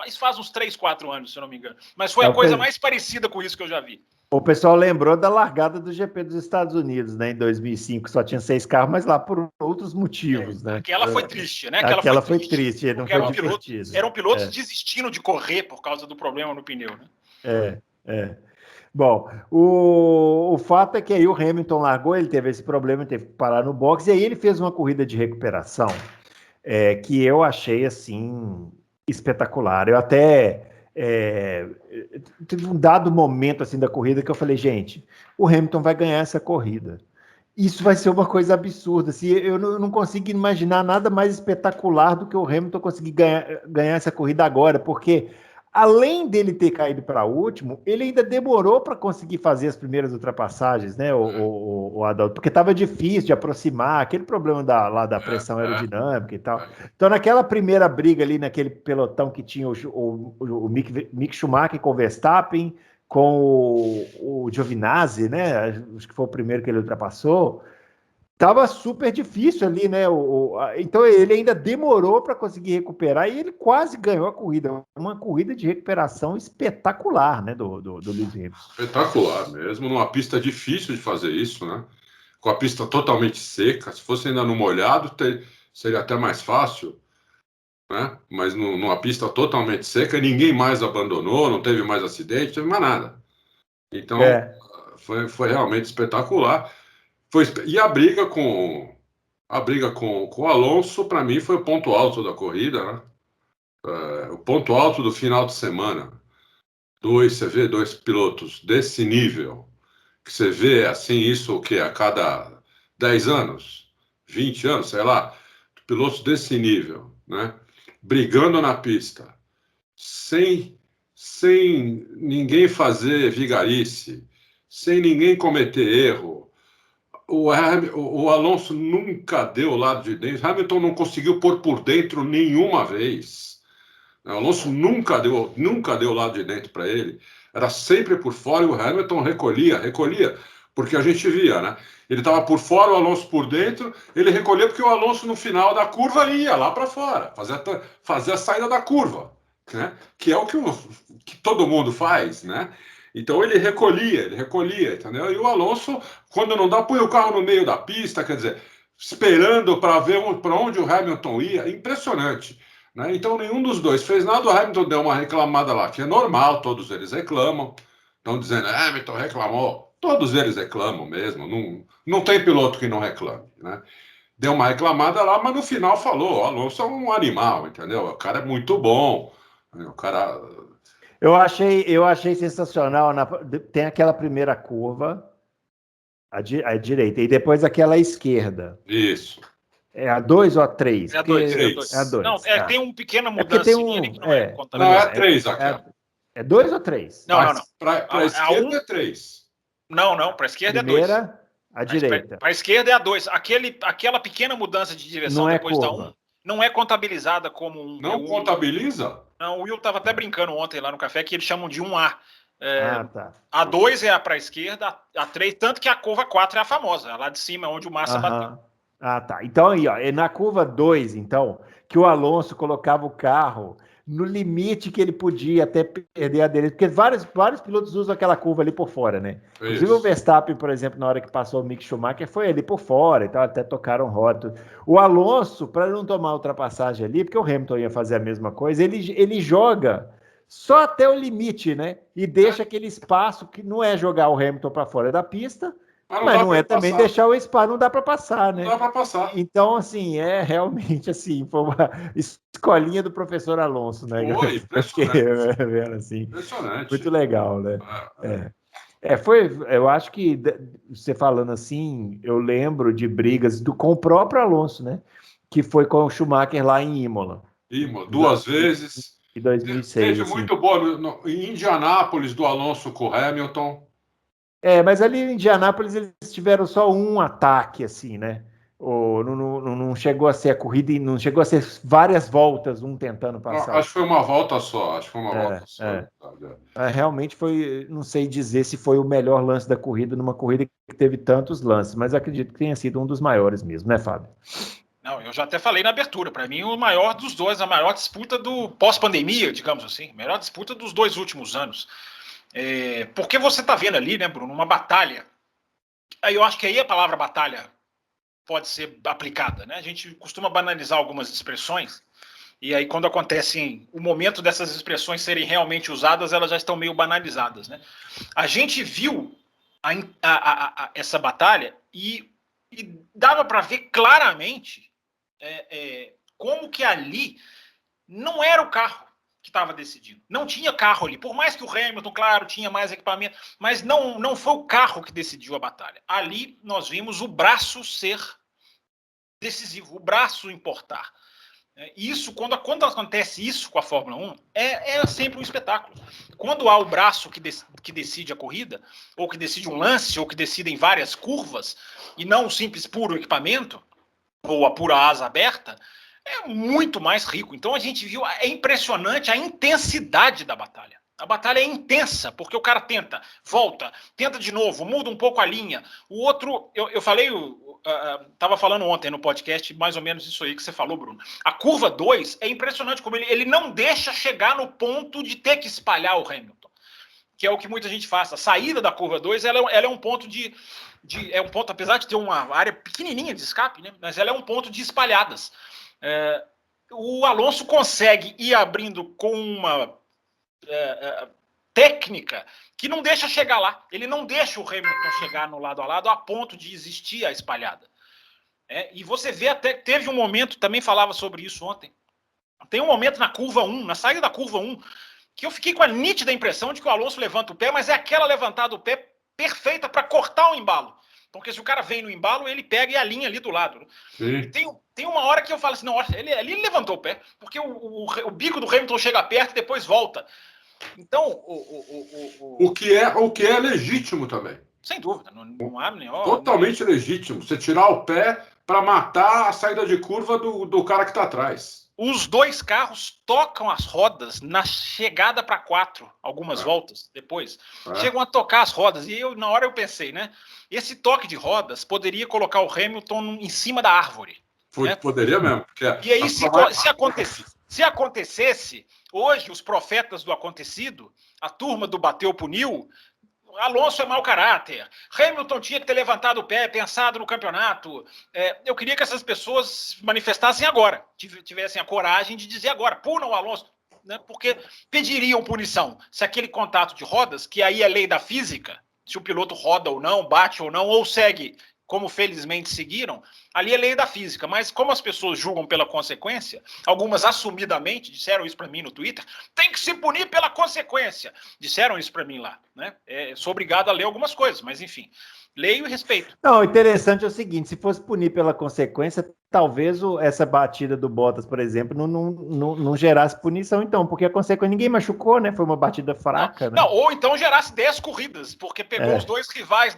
3, 4 anos, se eu não me engano. Mas foi a coisa mais parecida com isso que eu já vi. O pessoal lembrou da largada do GP dos Estados Unidos, né, em 2005, só tinha 6 carros, mas lá por outros motivos, né? Aquela foi triste, né? Aquela foi triste, não foi divertida. Eram pilotos desistindo de correr por causa do problema no pneu, né? Bom, o fato é que aí o Hamilton largou, ele teve esse problema, teve que parar no box, e aí ele fez uma corrida de recuperação que eu achei, assim, espetacular. Eu até... teve um dado momento assim da corrida que eu falei, gente, o Hamilton vai ganhar essa corrida. Isso vai ser uma coisa absurda. Assim, eu não consigo imaginar nada mais espetacular do que o Hamilton conseguir ganhar essa corrida agora, porque além dele ter caído para último, ele ainda demorou para conseguir fazer as primeiras ultrapassagens, né, o Adalto, porque estava difícil de aproximar, aquele problema lá da pressão aerodinâmica e tal. Então, naquela primeira briga ali, naquele pelotão que tinha o Mick Schumacher com o Verstappen, com o Giovinazzi, né, acho que foi o primeiro que ele ultrapassou, tava super difícil ali, né? Então ele ainda demorou para conseguir recuperar e ele quase ganhou a corrida. Uma corrida de recuperação espetacular, né? Do Lewis Hamilton. Espetacular mesmo, numa pista difícil de fazer isso, né? Com a pista totalmente seca. Se fosse ainda no molhado, seria até mais fácil, né? Mas numa pista totalmente seca, ninguém mais abandonou, não teve mais acidente, não teve mais nada. Então, foi realmente espetacular. E a briga com o Alonso, para mim, foi o ponto alto da corrida, né? O ponto alto do final de semana. Você vê dois pilotos desse nível, que você vê assim, isso o que a cada 10 anos, 20 anos, sei lá, pilotos desse nível, né? Brigando na pista, sem ninguém fazer vigarice, sem ninguém cometer erro. O Alonso nunca deu o lado de dentro. Hamilton não conseguiu pôr por dentro nenhuma vez. O Alonso nunca deu o lado de dentro para ele. Era sempre por fora e o Hamilton recolhia, porque a gente via, né? Ele estava por fora, o Alonso por dentro, ele recolhia porque o Alonso no final da curva ia lá para fora, fazer a saída da curva, né? Que é o que todo mundo faz, né? Então ele recolhia, entendeu? E o Alonso, quando não dá, põe o carro no meio da pista, quer dizer, esperando para ver para onde o Hamilton ia, impressionante. Né? Então nenhum dos dois fez nada, o Hamilton deu uma reclamada lá, que é normal, todos eles reclamam, estão dizendo, Hamilton reclamou, todos eles reclamam mesmo, não tem piloto que não reclame, né? Deu uma reclamada lá, mas no final falou, o Alonso é um animal, entendeu? O cara é muito bom, o cara... Eu achei sensacional. Tem aquela primeira curva à direita e depois aquela à esquerda. Isso. É a 2 ou a 3? É a 2. É a 2. Não, tem uma pequena mudança. Que não é contabilizada. Não, é a 3 aqui. É 2 ou 3? Não. Para a esquerda é 3. Não, para a esquerda é 2. Primeira, à direita. Para a esquerda é a 2. Aquela pequena mudança de direção depois da 1 não é contabilizada como um. Não contabiliza? Não, o Will estava até brincando ontem lá no café que eles chamam de 1A. Tá. A 2 é a para a esquerda, a 3, tanto que a curva 4 é a famosa, lá de cima, onde o Massa bateu. Tá. Então aí, ó, é na curva 2, então, que o Alonso colocava o carro no limite que ele podia até perder a dele, porque vários pilotos usam aquela curva ali por fora, né? Isso. Inclusive o Verstappen, por exemplo, na hora que passou o Mick Schumacher, foi ali por fora, então até tocaram rótulo. O Alonso, para não tomar ultrapassagem ali, porque o Hamilton ia fazer a mesma coisa, ele joga só até o limite, né? E deixa aquele espaço que não é jogar o Hamilton para fora da pista, mas não é também deixar o espaço, não dá para passar, né? Não dá para passar. Então, assim, é realmente assim, foi uma escolinha do professor Alonso, né? Foi, impressionante. Assim, impressionante. Muito legal, né? Eu acho que, você falando assim, eu lembro de brigas com o próprio Alonso, né? Que foi com o Schumacher lá em Imola. Duas vezes. Em 2006. Teve assim. muito boa em Indianápolis, do Alonso com o Hamilton. Mas ali em Indianápolis eles tiveram só um ataque, assim, né? Não chegou a ser a corrida, não chegou a ser várias voltas, um tentando passar. Não, acho que foi uma volta só. Realmente foi, não sei dizer se foi o melhor lance da corrida, numa corrida que teve tantos lances, mas acredito que tenha sido um dos maiores mesmo, né, Fábio? Não, eu já até falei na abertura, para mim o maior dos dois, a maior disputa do pós-pandemia, digamos assim, a melhor disputa dos 2 últimos anos. Porque você está vendo ali, né, Bruno, uma batalha. Aí eu acho que aí a palavra batalha pode ser aplicada, né? A gente costuma banalizar algumas expressões, e aí quando acontece o momento dessas expressões serem realmente usadas, elas já estão meio banalizadas, né? A gente viu essa batalha e dava para ver claramente como que ali não era o carro que estava decidido. Não tinha carro ali. Por mais que o Hamilton, claro, tinha mais equipamento, mas não foi o carro que decidiu a batalha. Ali nós vimos o braço ser decisivo, o braço importar. Isso, quando acontece isso com a Fórmula 1, é sempre um espetáculo. Quando há o braço que decide a corrida, ou que decide um lance, ou que decide em várias curvas, e não um simples puro equipamento, ou a pura asa aberta, é muito mais rico. Então a gente viu, é impressionante a intensidade da batalha. A batalha é intensa, porque o cara tenta, volta, tenta de novo, muda um pouco a linha. O outro, eu falei, estava falando ontem no podcast, mais ou menos isso aí que você falou, Bruno. A curva 2 é impressionante, como ele não deixa chegar no ponto de ter que espalhar o Hamilton, que é o que muita gente faz. A saída da curva 2, ela é um ponto é um ponto, apesar de ter uma área pequenininha de escape, né, mas ela é um ponto de espalhadas. O Alonso consegue ir abrindo com uma técnica que não deixa chegar lá. Ele não deixa o Hamilton chegar no lado a lado a ponto de existir a espalhada. E você vê até, teve um momento, também falava sobre isso ontem, tem um momento na curva 1, na saída da curva 1, que eu fiquei com a nítida impressão de que o Alonso levanta o pé, mas é aquela levantada do pé perfeita para cortar o embalo. Porque se o cara vem no embalo, ele pega e alinha ali do lado. Tem uma hora que eu falo assim, não, ele levantou o pé, porque o bico do Hamilton chega perto e depois volta. Então, o que é legítimo também. Sem dúvida, não há nenhum. Totalmente legítimo. Você tirar o pé para matar a saída de curva do cara que está atrás. Os 2 carros tocam as rodas na chegada para 4, algumas voltas depois. Chegam a tocar as rodas. E na hora eu pensei, né? Esse toque de rodas poderia colocar o Hamilton em cima da árvore. Poderia mesmo. E aí, se acontecesse, Hoje, os profetas do acontecido, a turma do bateu, puniu, Alonso é mau caráter, Hamilton tinha que ter levantado o pé, pensado no campeonato. Eu queria que essas pessoas manifestassem agora, tivessem a coragem de dizer agora, punam o Alonso, né? Porque pediriam punição se aquele contato de rodas, que aí é lei da física, se o piloto roda ou não, bate ou não, ou segue, como felizmente seguiram, ali é lei da física, mas como as pessoas julgam pela consequência, algumas assumidamente disseram isso para mim no Twitter, tem que se punir pela consequência, disseram isso para mim lá, né? Sou obrigado a ler algumas coisas, mas enfim, leio e respeito. Não, o interessante é o seguinte, se fosse punir pela consequência, talvez essa batida do Bottas, por exemplo, não gerasse punição, então, porque a consequência ninguém machucou, né? Foi uma batida fraca, né? Não, ou então gerasse 10 corridas, porque pegou os dois rivais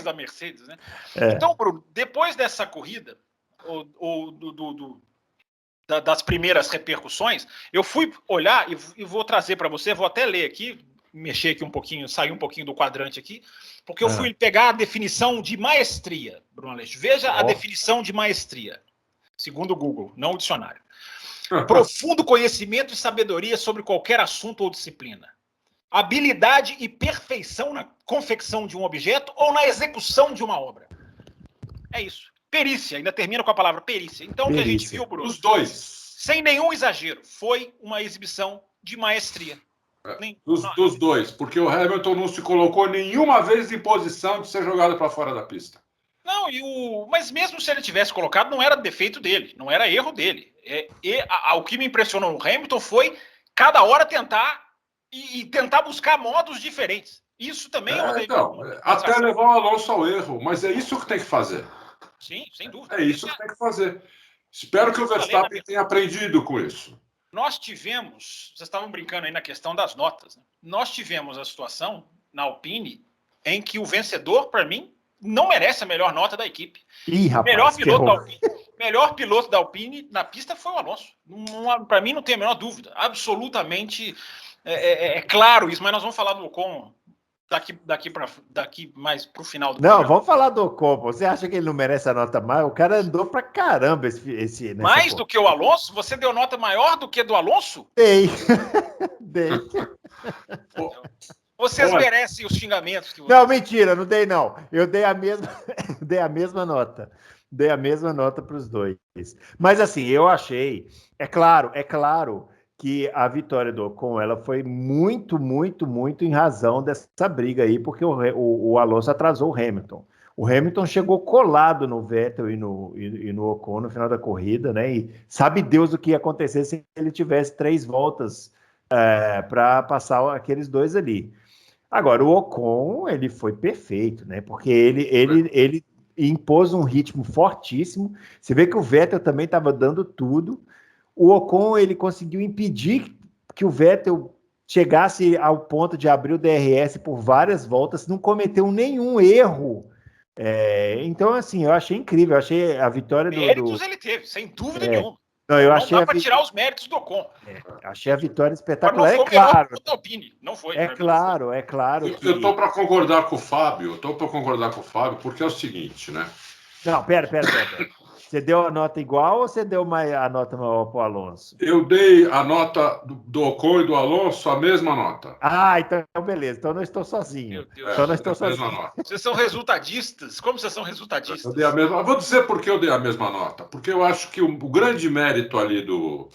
da Mercedes, né? Então, Bruno, depois dessa corrida, das primeiras repercussões, eu fui olhar e vou trazer para você, vou até ler aqui, mexer aqui um pouquinho, sair um pouquinho do quadrante aqui, porque eu fui pegar a definição de maestria, Bruno Aleixo. Veja a definição de maestria, segundo o Google, não o dicionário. Profundo conhecimento e sabedoria sobre qualquer assunto ou disciplina. Habilidade e perfeição na confecção de um objeto ou na execução de uma obra. É isso. Perícia, ainda termina com a palavra perícia. Então, o que a gente viu, Bruno? Os dois. Sem nenhum exagero, foi uma exibição de maestria. Dos dois, porque o Hamilton não se colocou nenhuma vez em posição de ser jogado para fora da pista. Não, mas mesmo se ele tivesse colocado, não era defeito dele, não era erro dele. O que me impressionou no Hamilton foi cada hora tentar e tentar buscar modos diferentes. Isso também até levar o Alonso ao erro, mas é isso que tem que fazer. Sim, sem dúvida. É isso que tem que fazer. Espero que o Verstappen tenha aprendido com isso. Nós tivemos, vocês estavam brincando aí na questão das notas, né? Nós tivemos a situação na Alpine em que o vencedor, para mim, não merece a melhor nota da equipe. Ih, rapaz, melhor piloto da Alpine na pista foi o Alonso. Para mim, não tem a menor dúvida. Absolutamente é claro isso, mas nós vamos falar do Ocon daqui mais pro final do programa. Vamos falar do Ocon. Você acha que ele não merece a nota mais? O cara andou pra caramba esse mais do que o Alonso? Você deu nota maior do que do Alonso? Dei. Vocês merecem os xingamentos que Não, mentira, não dei não. Eu dei a mesma nota. Dei a mesma nota para os dois. Mas assim, eu achei, é claro que a vitória do Ocon, ela foi muito, muito, muito em razão dessa briga aí, porque o Alonso atrasou o Hamilton. O Hamilton chegou colado no Vettel e no Ocon no final da corrida, né? E sabe Deus o que ia acontecer se ele tivesse 3 voltas para passar aqueles dois ali. Agora, o Ocon, ele foi perfeito, né? Porque ele impôs um ritmo fortíssimo. Você vê que o Vettel também estava dando tudo. O Ocon, ele conseguiu impedir que o Vettel chegasse ao ponto de abrir o DRS por várias voltas, não cometeu nenhum erro. Então, assim, eu achei incrível. Eu achei a vitória méritos ele teve, sem dúvida nenhuma. Não dá para tirar os méritos do Ocon. Achei a vitória espetacular. Não foi claro. Não foi. É claro. Eu estou para concordar com o Fábio. Porque é o seguinte, né? Não, pera. Você deu a nota igual ou você deu a nota maior para o Alonso? Eu dei a nota do Ocon e do Alonso a mesma nota. Ah, então beleza. Então não estou sozinho. Meu Deus. Então não estou sozinho. Vocês são resultadistas? Como vocês são resultadistas? Eu dei a mesma. Vou dizer por que eu dei a mesma nota. Porque eu acho que o grande mérito ali do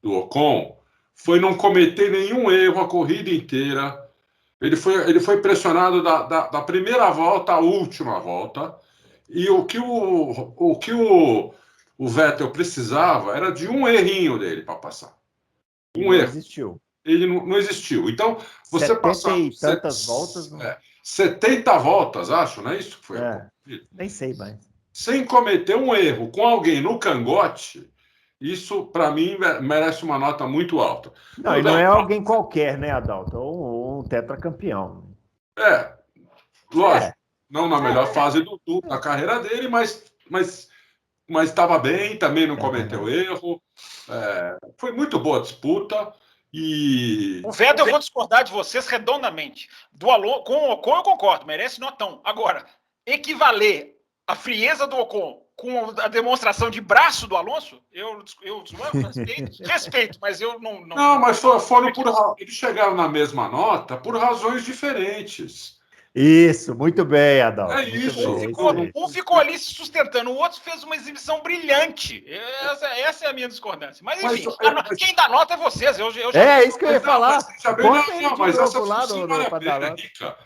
Ocon foi não cometer nenhum erro a corrida inteira. Ele foi pressionado da primeira volta à última volta. E o que o Vettel precisava era de um errinho dele para passar. Um erro. Existiu. Ele não existiu. Então, você passar... e tantas voltas... Não... 70 voltas, acho, não é isso que foi? Nem sei mais. Sem cometer um erro com alguém no cangote, isso, para mim, merece uma nota muito alta. Não é alguém qualquer, né, Adalto? Um tetracampeão. Lógico. Não na melhor fase da carreira dele, mas estava bem, também não cometeu erro. Foi muito boa a disputa. E... O Vettel, eu vou discordar de vocês redondamente. Com o Ocon eu concordo, merece notão. Agora, equivaler a frieza do Ocon com a demonstração de braço do Alonso, eu respeito, mas eu não... Não, mas eles chegaram na mesma nota por razões diferentes. Isso, muito bem, Adalto. É isso. Um ficou ali se sustentando, o outro fez uma exibição brilhante. Essa é a minha discordância. Mas, enfim, quem dá nota é vocês. Isso que eu ia falar. Mas essa discussão vale a pena, Rica.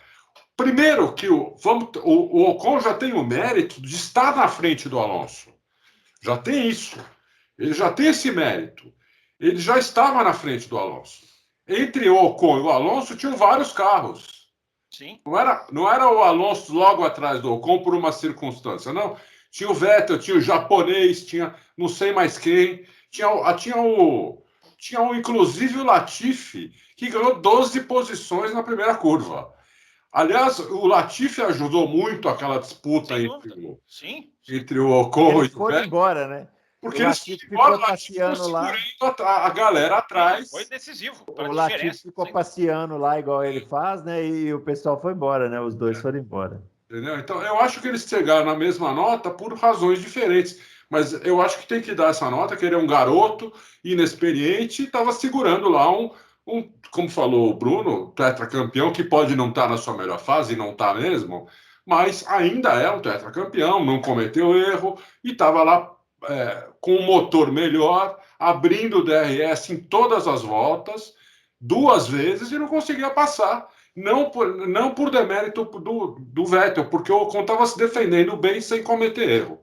Primeiro que o Ocon já tem o mérito de estar na frente do Alonso. Já tem isso. Ele já tem esse mérito. Ele já estava na frente do Alonso. Entre o Ocon e o Alonso tinham vários carros. Sim. Não era o Alonso logo atrás do Ocon por uma circunstância, não. Tinha o Vettel, tinha o japonês, tinha não sei mais quem. Tinha inclusive o Latifi, que ganhou 12 posições na primeira curva. Aliás, o Latifi ajudou muito aquela disputa entre o Ocon e o Vettel. Foram embora, né? Porque eles ficou passeando lá. A galera atrás. Foi decisivo. O Latifi ficou passeando lá, igual ele faz, né? E o pessoal foi embora, né? Os dois foram embora. Entendeu? Então, eu acho que eles chegaram na mesma nota por razões diferentes. Mas eu acho que tem que dar essa nota, que ele é um garoto inexperiente e estava segurando lá como falou o Bruno, tetracampeão, que pode não estar na sua melhor fase, e não está mesmo, mas ainda é um tetracampeão, não cometeu erro e estava lá com um motor melhor, abrindo o DRS em todas as voltas, 2 vezes, e não conseguia passar. Não por demérito do Vettel, porque o Ocon estava se defendendo bem sem cometer erro.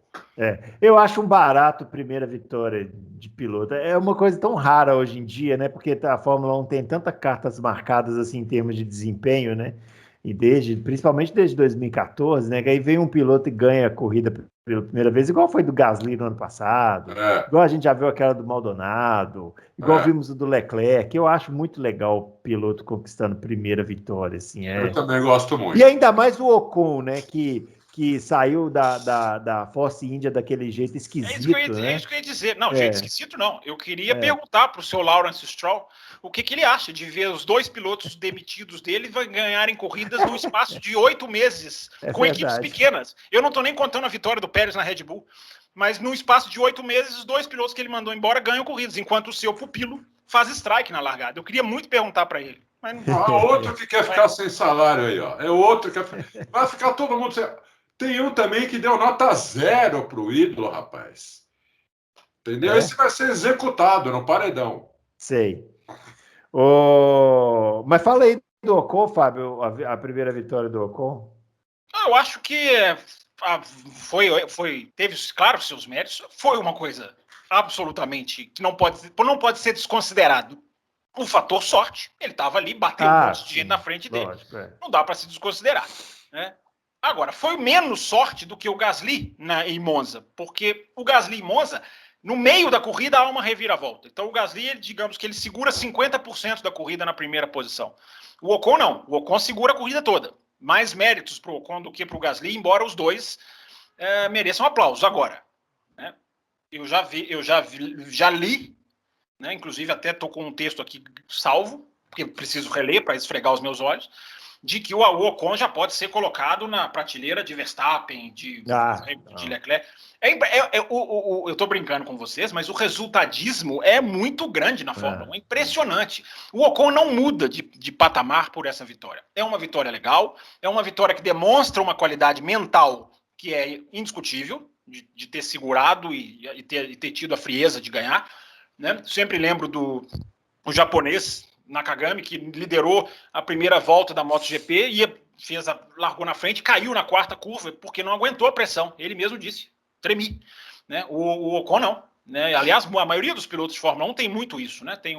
Eu acho um barato primeira vitória de piloto. É uma coisa tão rara hoje em dia, né? Porque a Fórmula 1 tem tantas cartas marcadas assim em termos de desempenho, né? E principalmente desde 2014, né? Que aí vem um piloto e ganha a corrida pela primeira vez, igual foi do Gasly no ano passado, igual a gente já viu aquela do Maldonado, igual vimos o do Leclerc. Eu acho muito legal o piloto conquistando primeira vitória, assim. Eu também gosto muito. E ainda mais o Ocon, né? Que saiu da Force India daquele jeito esquisito, né? É isso que eu ia dizer. Não, jeito esquisito não. Eu queria perguntar para o seu Lawrence Stroll o que ele acha de ver os 2 pilotos demitidos dele ganharem corridas no espaço de 8 meses com equipes pequenas. Eu não estou nem contando a vitória do Pérez na Red Bull, mas no espaço de 8 meses, os 2 pilotos que ele mandou embora ganham corridas, enquanto o seu pupilo faz strike na largada. Eu queria muito perguntar para ele. Mas não... outro que quer ficar sem salário aí, ó. É outro que vai ficar todo mundo sem... Tem um também que deu nota 0 pro ídolo, rapaz. Entendeu? Esse vai ser executado no paredão. Sei. Mas fala aí do Ocon, Fábio, a primeira vitória do Ocon. Eu acho que teve, claro, seus méritos. Foi uma coisa absolutamente que não pode ser desconsiderado. O fator sorte. Ele estava ali, bateu um monte de gente na frente dele. Lógico, Não dá para se desconsiderar, né? Agora, foi menos sorte do que o Gasly em Monza, porque o Gasly em Monza, no meio da corrida, há uma reviravolta. Então, o Gasly, digamos que ele segura 50% da corrida na primeira posição. O Ocon não. O Ocon segura a corrida toda. Mais méritos para o Ocon do que para o Gasly, embora os dois mereçam aplausos. Agora, né, eu já li, né, inclusive até estou com um texto aqui salvo, porque preciso reler para esfregar os meus olhos, de que o Ocon já pode ser colocado na prateleira de Verstappen, de Leclerc. Eu estou brincando com vocês, mas o resultadismo é muito grande na Fórmula 1, é impressionante. O Ocon não muda de patamar por essa vitória. É uma vitória legal, é uma vitória que demonstra uma qualidade mental que é indiscutível, de ter segurado e ter tido a frieza de ganhar, né? Sempre lembro do japonês Nakagami, que liderou a primeira volta da MotoGP e largou na frente, caiu na 4ª curva porque não aguentou a pressão. Ele mesmo disse, tremi, né? O Ocon não, né? Aliás, a maioria dos pilotos de Fórmula 1 tem muito isso, né? Tem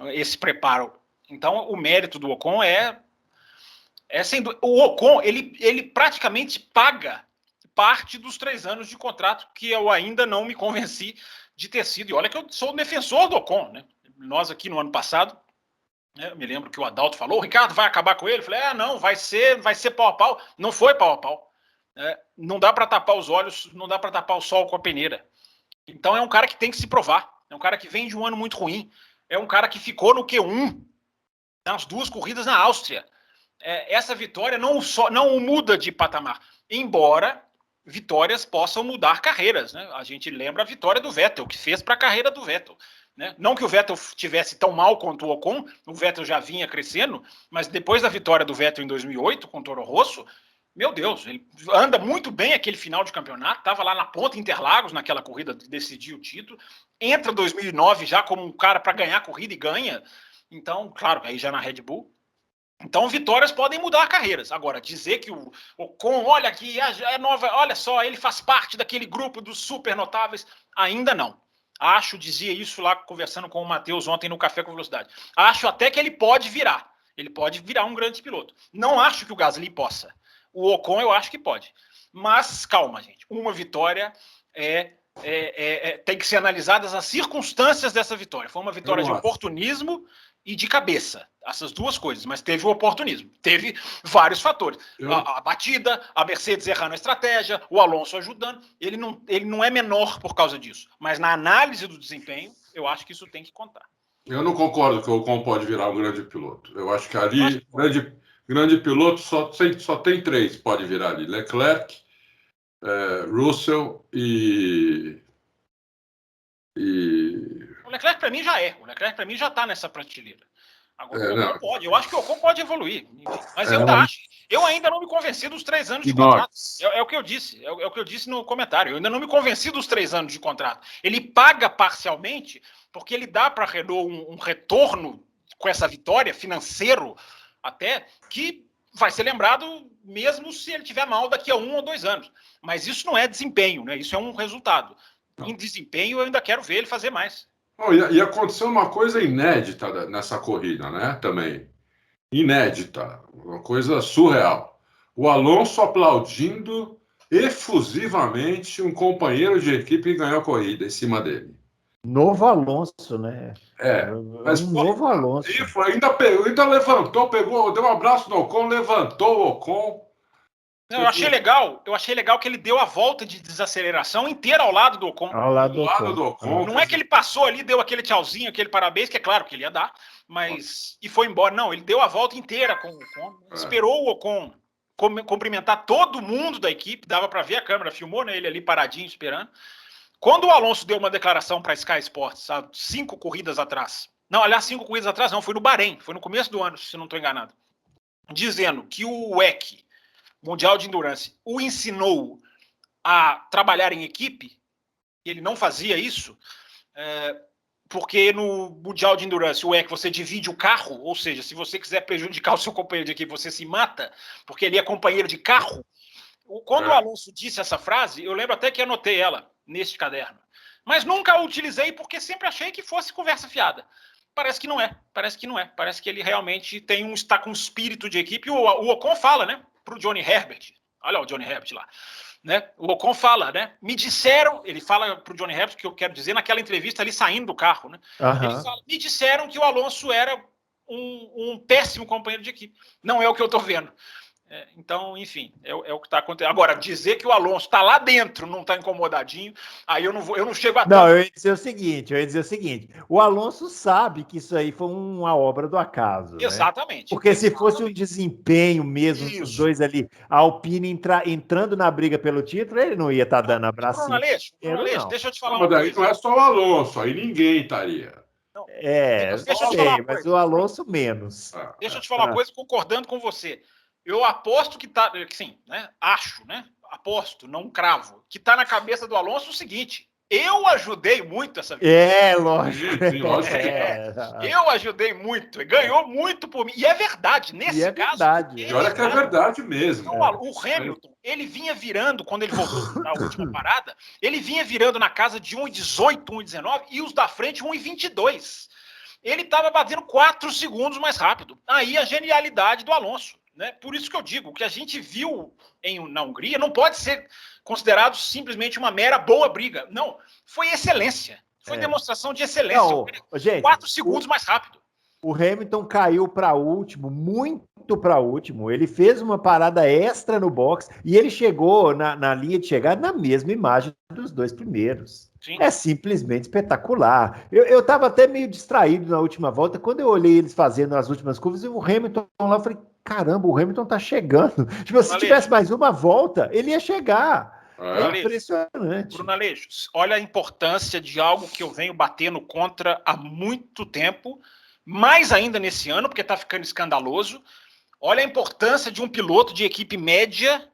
esse preparo. Então, o mérito do Ocon o Ocon, ele praticamente paga parte dos 3 anos de contrato que eu ainda não me convenci de ter sido. E olha que eu sou defensor do Ocon, né? Nós aqui no ano passado, eu me lembro que o Adalto falou, o Ricardo vai acabar com ele. Eu falei, não, vai ser pau a pau. Não foi pau a pau. Não dá para tapar os olhos, não dá para tapar o sol com a peneira. Então é um cara que tem que se provar. É um cara que vem de um ano muito ruim. É um cara que ficou no Q1 nas 2 corridas na Áustria. Essa vitória não muda de patamar. Embora vitórias possam mudar carreiras, né? A gente lembra a vitória do Vettel, que fez para a carreira do Vettel, né? Não que o Vettel tivesse tão mal quanto o Ocon, o Vettel já vinha crescendo, mas depois da vitória do Vettel em 2008 com o Toro Rosso, meu Deus, ele anda muito bem aquele final de campeonato, estava lá na ponta Interlagos, naquela corrida de decidir o título, entra 2009 já como um cara para ganhar a corrida e ganha, então, claro, aí já na Red Bull. Então, vitórias podem mudar carreiras. Agora, dizer que o Ocon, olha aqui, é nova, olha só, ele faz parte daquele grupo dos super notáveis, ainda não. Dizia isso lá conversando com o Matheus ontem no Café com Velocidade. Acho até que ele pode virar um grande piloto. Não acho que o Gasly possa. O Ocon eu acho que pode. Mas, calma, gente, uma vitória tem que ser analisadas as circunstâncias dessa vitória. Foi uma vitória de oportunismo e de cabeça, essas duas coisas, mas teve o oportunismo, teve vários fatores, a batida, a Mercedes errando a estratégia, o Alonso ajudando, ele não é menor por causa disso, mas na análise do desempenho, eu acho que isso tem que contar. Eu não concordo que o Ocon pode virar um grande piloto, eu acho que ali, grande piloto só tem 3 pode virar ali, Leclerc, Russell e... O Leclerc para mim já é. O Leclerc para mim já está nessa prateleira. Agora o Ocon pode. Eu acho que o Ocon pode evoluir. Mas eu ainda não me convenci dos 3 anos de contrato. É o que eu disse. É o que eu disse no comentário. Eu ainda não me convenci dos 3 anos de contrato. Ele paga parcialmente porque ele dá para a Renault um retorno com essa vitória financeiro até que vai ser lembrado mesmo se ele tiver mal daqui a 1 ou 2 anos. Mas isso não é desempenho, né? Isso é um resultado. Em desempenho, eu ainda quero ver ele fazer mais. E aconteceu uma coisa inédita nessa corrida, né? Também. Inédita. Uma coisa surreal. O Alonso aplaudindo efusivamente um companheiro de equipe que ganhou a corrida em cima dele. Novo Alonso, né? Mas novo Alonso. Ainda levantou, deu um abraço no Ocon, levantou o Ocon. Eu achei legal que ele deu a volta de desaceleração inteira ao lado do Ocon. Ao lado do Ocon. Não é que ele passou ali, deu aquele tchauzinho, aquele parabéns, que é claro que ele ia dar, mas e foi embora. Não, ele deu a volta inteira com o Ocon, esperou o Ocon cumprimentar todo mundo da equipe, dava para ver a câmera, filmou, né, ele ali paradinho esperando. Quando o Alonso deu uma declaração para a Sky Sports, 5 corridas atrás, não, aliás, 5 corridas atrás não, foi no Bahrein, foi no começo do ano, se não estou enganado, dizendo que o WEC, Mundial de Endurance, o ensinou a trabalhar em equipe, ele não fazia isso, porque no Mundial de Endurance, o WEC, você divide o carro, ou seja, se você quiser prejudicar o seu companheiro de equipe, você se mata, porque ele é companheiro de carro. Quando o Alonso disse essa frase, eu lembro até que anotei ela neste caderno, mas nunca a utilizei porque sempre achei que fosse conversa fiada. Parece que não é, parece que ele realmente está com um espírito de equipe. O Ocon fala, né? Para o Johnny Herbert, olha o Johnny Herbert lá, né? O Ocon fala, né? Me disseram, ele fala para o Johnny Herbert, que eu quero dizer, naquela entrevista ali saindo do carro, né? Ele fala, me disseram que o Alonso era um péssimo companheiro de equipe. Não é o que eu estou vendo. Então, enfim, é o que está acontecendo. Agora, dizer que o Alonso está lá dentro, não está incomodadinho, aí eu não chego a... Não, eu ia dizer o seguinte, o Alonso sabe que isso aí foi uma obra do acaso. Exatamente. Né? Porque se fosse um desempenho mesmo dos dois ali, a Alpine entrando na briga pelo título, ele não ia estar dando abraço. Bruno Aleixo, deixa eu te falar uma coisa. Mas daí não é só o Alonso, aí ninguém estaria. Não, deixa eu te falar mas o Alonso menos. Deixa eu te falar uma coisa, concordando com você. Eu aposto que tá, sim, né? Acho, né? Aposto, não cravo, que tá na cabeça do Alonso o seguinte: eu ajudei muito essa vitória. Lógico. Sim, lógico. Eu ajudei muito, ganhou muito por mim. E é verdade, nesse caso. E olha que é verdade mesmo. O Hamilton, ele vinha virando, quando ele voltou na última parada, ele vinha virando na casa de 1,18, 1,19 e os da frente 1,22. Ele estava batendo 4 segundos mais rápido. Aí a genialidade do Alonso. Né? Por isso que eu digo, o que a gente viu na Hungria não pode ser considerado simplesmente uma mera boa briga. Não, foi excelência. Foi demonstração de excelência. Não, gente, 4 segundos mais rápido. O Hamilton caiu para último, muito para último. Ele fez uma parada extra no box e ele chegou na linha de chegada na mesma imagem dos 2 primeiros. Sim. É simplesmente espetacular. Eu estava até meio distraído na última volta. Quando eu olhei eles fazendo as últimas curvas, o Hamilton lá, eu falei, caramba, o Hamilton tá chegando. Tipo, se tivesse mais uma volta, ele ia chegar. É impressionante. Bruno Aleixo, olha a importância de algo que eu venho batendo contra há muito tempo, mais ainda nesse ano, porque está ficando escandaloso. Olha a importância de um piloto de equipe média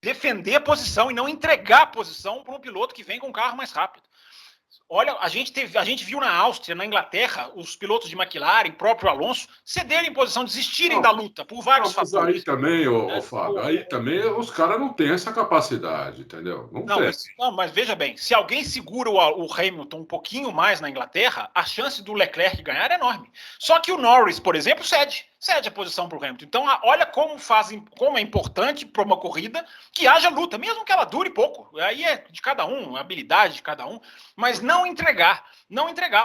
defender a posição e não entregar a posição para um piloto que vem com um carro mais rápido. Olha, a gente viu na Áustria, na Inglaterra, os pilotos de McLaren, próprio Alonso, cederem em posição, desistirem da luta por vários mas fatores. aí também, Fábio, aí também os caras não têm essa capacidade, entendeu? Não tem. Mas veja bem, se alguém segura o Hamilton um pouquinho mais na Inglaterra, a chance do Leclerc ganhar é enorme. Só que o Norris, por exemplo, cede a posição para o Hamilton. Então, olha como é importante para uma corrida que haja luta, mesmo que ela dure pouco. Aí é de cada um, a habilidade de cada um, mas não entregar.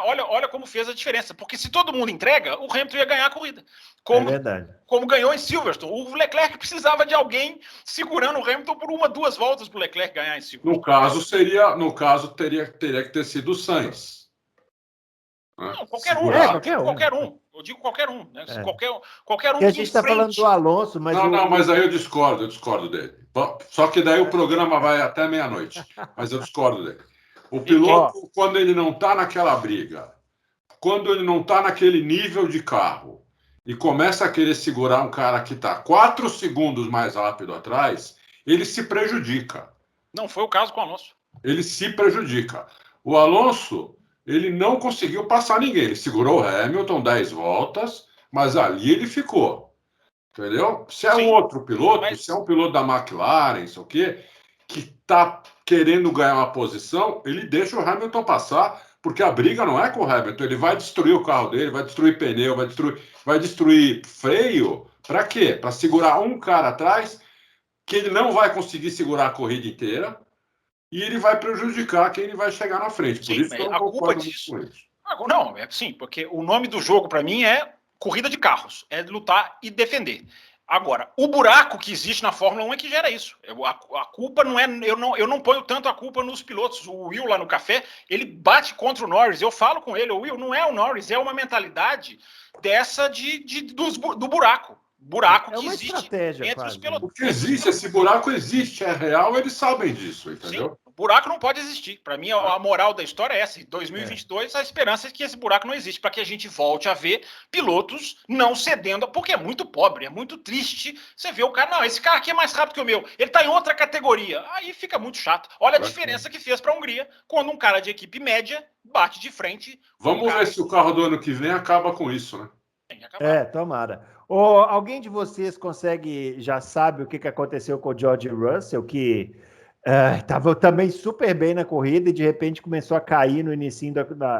Olha como fez a diferença, porque se todo mundo entrega, o Hamilton ia ganhar a corrida. É verdade. Como ganhou em Silverstone. O Leclerc precisava de alguém segurando o Hamilton por 1-2 voltas para o Leclerc ganhar em Silverstone. No caso, teria que ter sido o Sainz. Não, qualquer um. Eu digo qualquer um. Né? Qualquer um que a gente está falando do Alonso, mas... Mas aí eu discordo dele. Só que daí o programa vai até meia-noite. Mas eu discordo dele. O piloto, quando ele não está naquela briga, quando ele não está naquele nível de carro e começa a querer segurar um cara que está 4 segundos mais rápido atrás, ele se prejudica. Não foi o caso com o Alonso. Ele se prejudica. O Alonso, ele não conseguiu passar ninguém. Ele segurou o Hamilton 10 voltas, mas ali ele ficou. Entendeu? Se é um outro piloto, se é um piloto da McLaren, sei o quê, que está querendo ganhar uma posição, ele deixa o Hamilton passar, porque a briga não é com o Hamilton. Ele vai destruir o carro dele, vai destruir pneu, vai destruir freio. Para quê? Para segurar um cara atrás, que ele não vai conseguir segurar a corrida inteira, e ele vai prejudicar quem ele vai chegar na frente. Por isso que eu não concordo com isso. Não, é sim, porque o nome do jogo para mim é corrida de carros, é lutar e defender. Agora, o buraco que existe na Fórmula 1 é que gera isso. A culpa não é... Eu não ponho tanto a culpa nos pilotos. O Will lá no café, ele bate contra o Norris. Eu falo com ele, o Will, não é o Norris, é uma mentalidade dessa do buraco. Buraco que existe entre os pilotos. Porque existe, esse buraco existe, é real, eles sabem disso, entendeu? Sim, o buraco não pode existir. Para mim, a moral da história é essa. Em 2022, a esperança é que esse buraco não existe, para que a gente volte a ver pilotos não cedendo, porque é muito pobre, é muito triste. Você vê o cara, não, esse cara aqui é mais rápido que o meu, ele está em outra categoria. Aí fica muito chato. Olha a diferença que fez para a Hungria, quando um cara de equipe média bate de frente. Vamos ver se o carro do ano que vem acaba com isso, né? Tomara. Alguém de vocês já sabe o que aconteceu com o George Russell, que estava também super bem na corrida e de repente começou a cair no início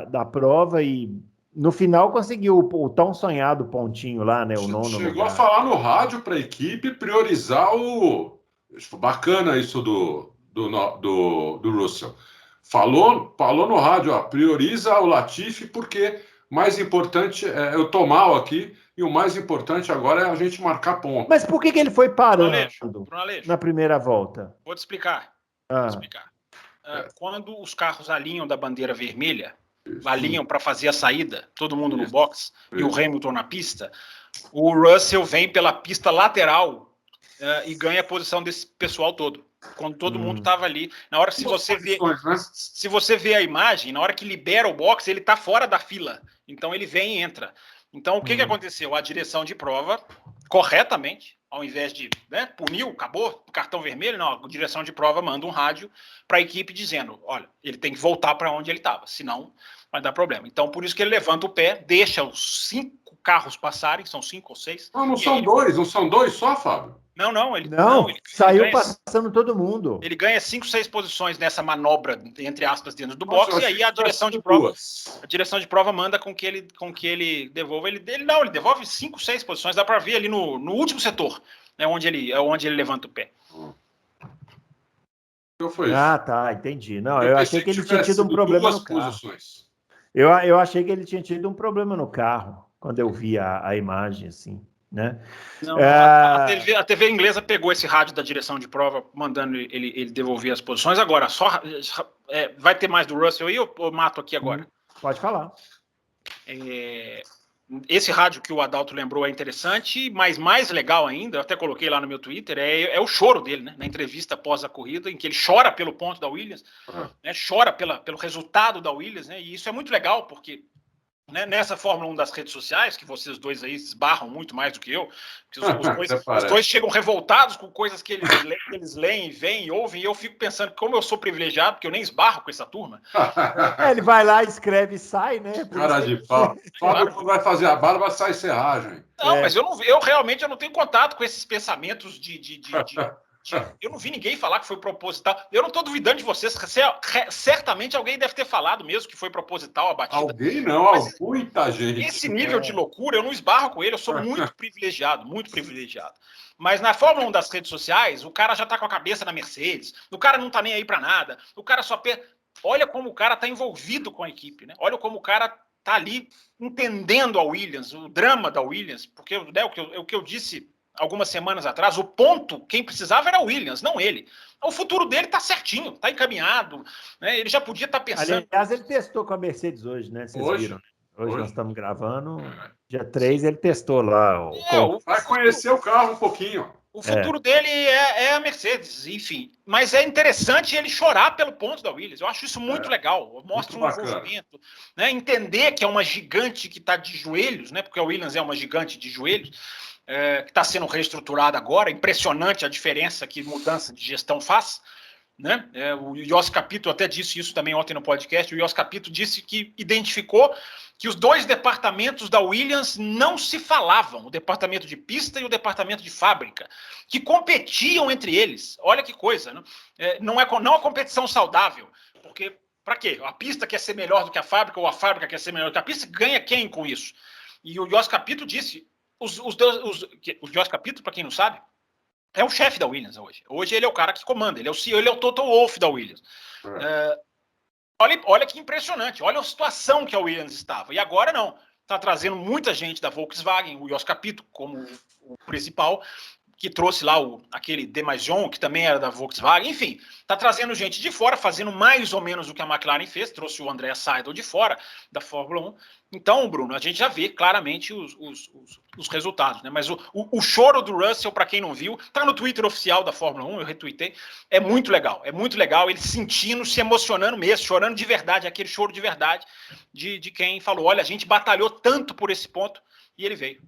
da prova e no final conseguiu o tão sonhado pontinho lá, né? O nono Chegou a falar no rádio para a equipe priorizar Bacana isso do Russell. Falou no rádio, prioriza o Latifi porque mais importante eu tô mal aqui e o mais importante agora é a gente marcar ponto. Mas por que ele foi parando Bruno Aleixo, na primeira volta? Vou te explicar. Quando os carros alinham da bandeira vermelha, alinham para fazer a saída, todo mundo no box e o Hamilton na pista, o Russell vem pela pista lateral e ganha a posição desse pessoal todo. Quando todo mundo estava ali. Na hora, se você vê a imagem, na hora que libera o box, ele está fora da fila. Então ele vem e entra. Então o que aconteceu? A direção de prova, corretamente, ao invés de puniu, acabou, cartão vermelho, não, a direção de prova manda um rádio para a equipe dizendo, olha, ele tem que voltar para onde ele estava, senão vai dar problema. Então por isso que ele levanta o pé, deixa os 5 carros passarem, são 5 ou 6. Não são dois só, Fábio? Ele saiu passando todo mundo. Ele ganha 5, 6 posições nessa manobra, entre aspas, dentro do box, e aí a direção de prova manda com que ele devolva. Ele devolve 5, 6 posições, dá para ver ali no último setor, onde ele levanta o pé. Tá, entendi. Não, eu achei que ele tinha tido um problema no carro. Eu achei que ele tinha tido um problema no carro, quando eu vi a imagem, assim. Né? Não, a TV inglesa pegou esse rádio da direção de prova, mandando ele devolver as posições. Agora, vai ter mais do Russell aí ou eu mato aqui agora? Pode falar. esse rádio que o Adalto lembrou é interessante, mas mais legal ainda, eu até coloquei lá no meu Twitter, é o choro dele, né? Na entrevista após a corrida, em que ele chora pelo ponto da Williams, né? Chora pelo resultado da Williams, né? E isso é muito legal, porque, né, nessa Fórmula 1 das redes sociais, que vocês dois aí esbarram muito mais do que eu, porque os dois chegam revoltados com coisas que eles leem, veem, ouvem, e eu fico pensando como eu sou privilegiado, porque eu nem esbarro com essa turma. Ele vai lá, escreve e sai, né? Cara de pau. Fábio, quando vai fazer a barba, sai serragem. Não, mas eu realmente não tenho contato com esses pensamentos eu não vi ninguém falar que foi proposital. Eu não estou duvidando de vocês. Certamente alguém deve ter falado mesmo que foi proposital a batida. Alguém não, muita gente. Esse nível de loucura, eu não esbarro com ele. Eu sou muito privilegiado, muito privilegiado. Mas na Fórmula 1 das redes sociais, o cara já está com a cabeça na Mercedes. O cara não está nem aí para nada. O cara só... Olha como o cara está envolvido com a equipe, né? Olha como o cara está ali entendendo a Williams, o drama da Williams. Porque, né, o que eu disse algumas semanas atrás, o ponto, quem precisava era o Williams, não ele. O futuro dele está certinho, está encaminhado, né? Ele já podia estar pensando... Aliás, ele testou com a Mercedes hoje, né? Vocês viram, né? Hoje nós estamos gravando, dia 3 ele testou lá. Vai conhecer o carro um pouquinho. O futuro dele é a Mercedes, enfim. Mas é interessante ele chorar pelo ponto da Williams. Eu acho isso muito legal. Mostra um envolvimento. Né? Entender que é uma gigante que está de joelhos, né? Porque a Williams é uma gigante de joelhos, que está sendo reestruturada agora. Impressionante a diferença que mudança de gestão faz. Né? O Jos Capito até disse isso também ontem no podcast. O Jos Capito disse que identificou que os dois departamentos da Williams não se falavam, o departamento de pista e o departamento de fábrica, que competiam entre eles. Olha que coisa, né? Não é a competição saudável, porque para quê? A pista quer ser melhor do que a fábrica ou a fábrica quer ser melhor do que a pista, ganha quem com isso? E o Jos Capito disse, o Jos Capito, para quem não sabe, é o chefe da Williams hoje. Hoje ele é o cara que comanda, ele é o CEO, ele é o Toto Wolff da Williams. Olha que impressionante, olha a situação que a Williams estava. E agora não, está trazendo muita gente da Volkswagen, o Jos Capito como o principal, que trouxe lá aquele Demaison, que também era da Volkswagen, enfim, está trazendo gente de fora, fazendo mais ou menos o que a McLaren fez, trouxe o André Seidel de fora da Fórmula 1. Então, Bruno, a gente já vê claramente os resultados, né? Mas o choro do Russell, para quem não viu, está no Twitter oficial da Fórmula 1, eu retuitei, é muito legal, ele sentindo, se emocionando mesmo, chorando de verdade, aquele choro de verdade de quem falou, olha, a gente batalhou tanto por esse ponto e ele veio.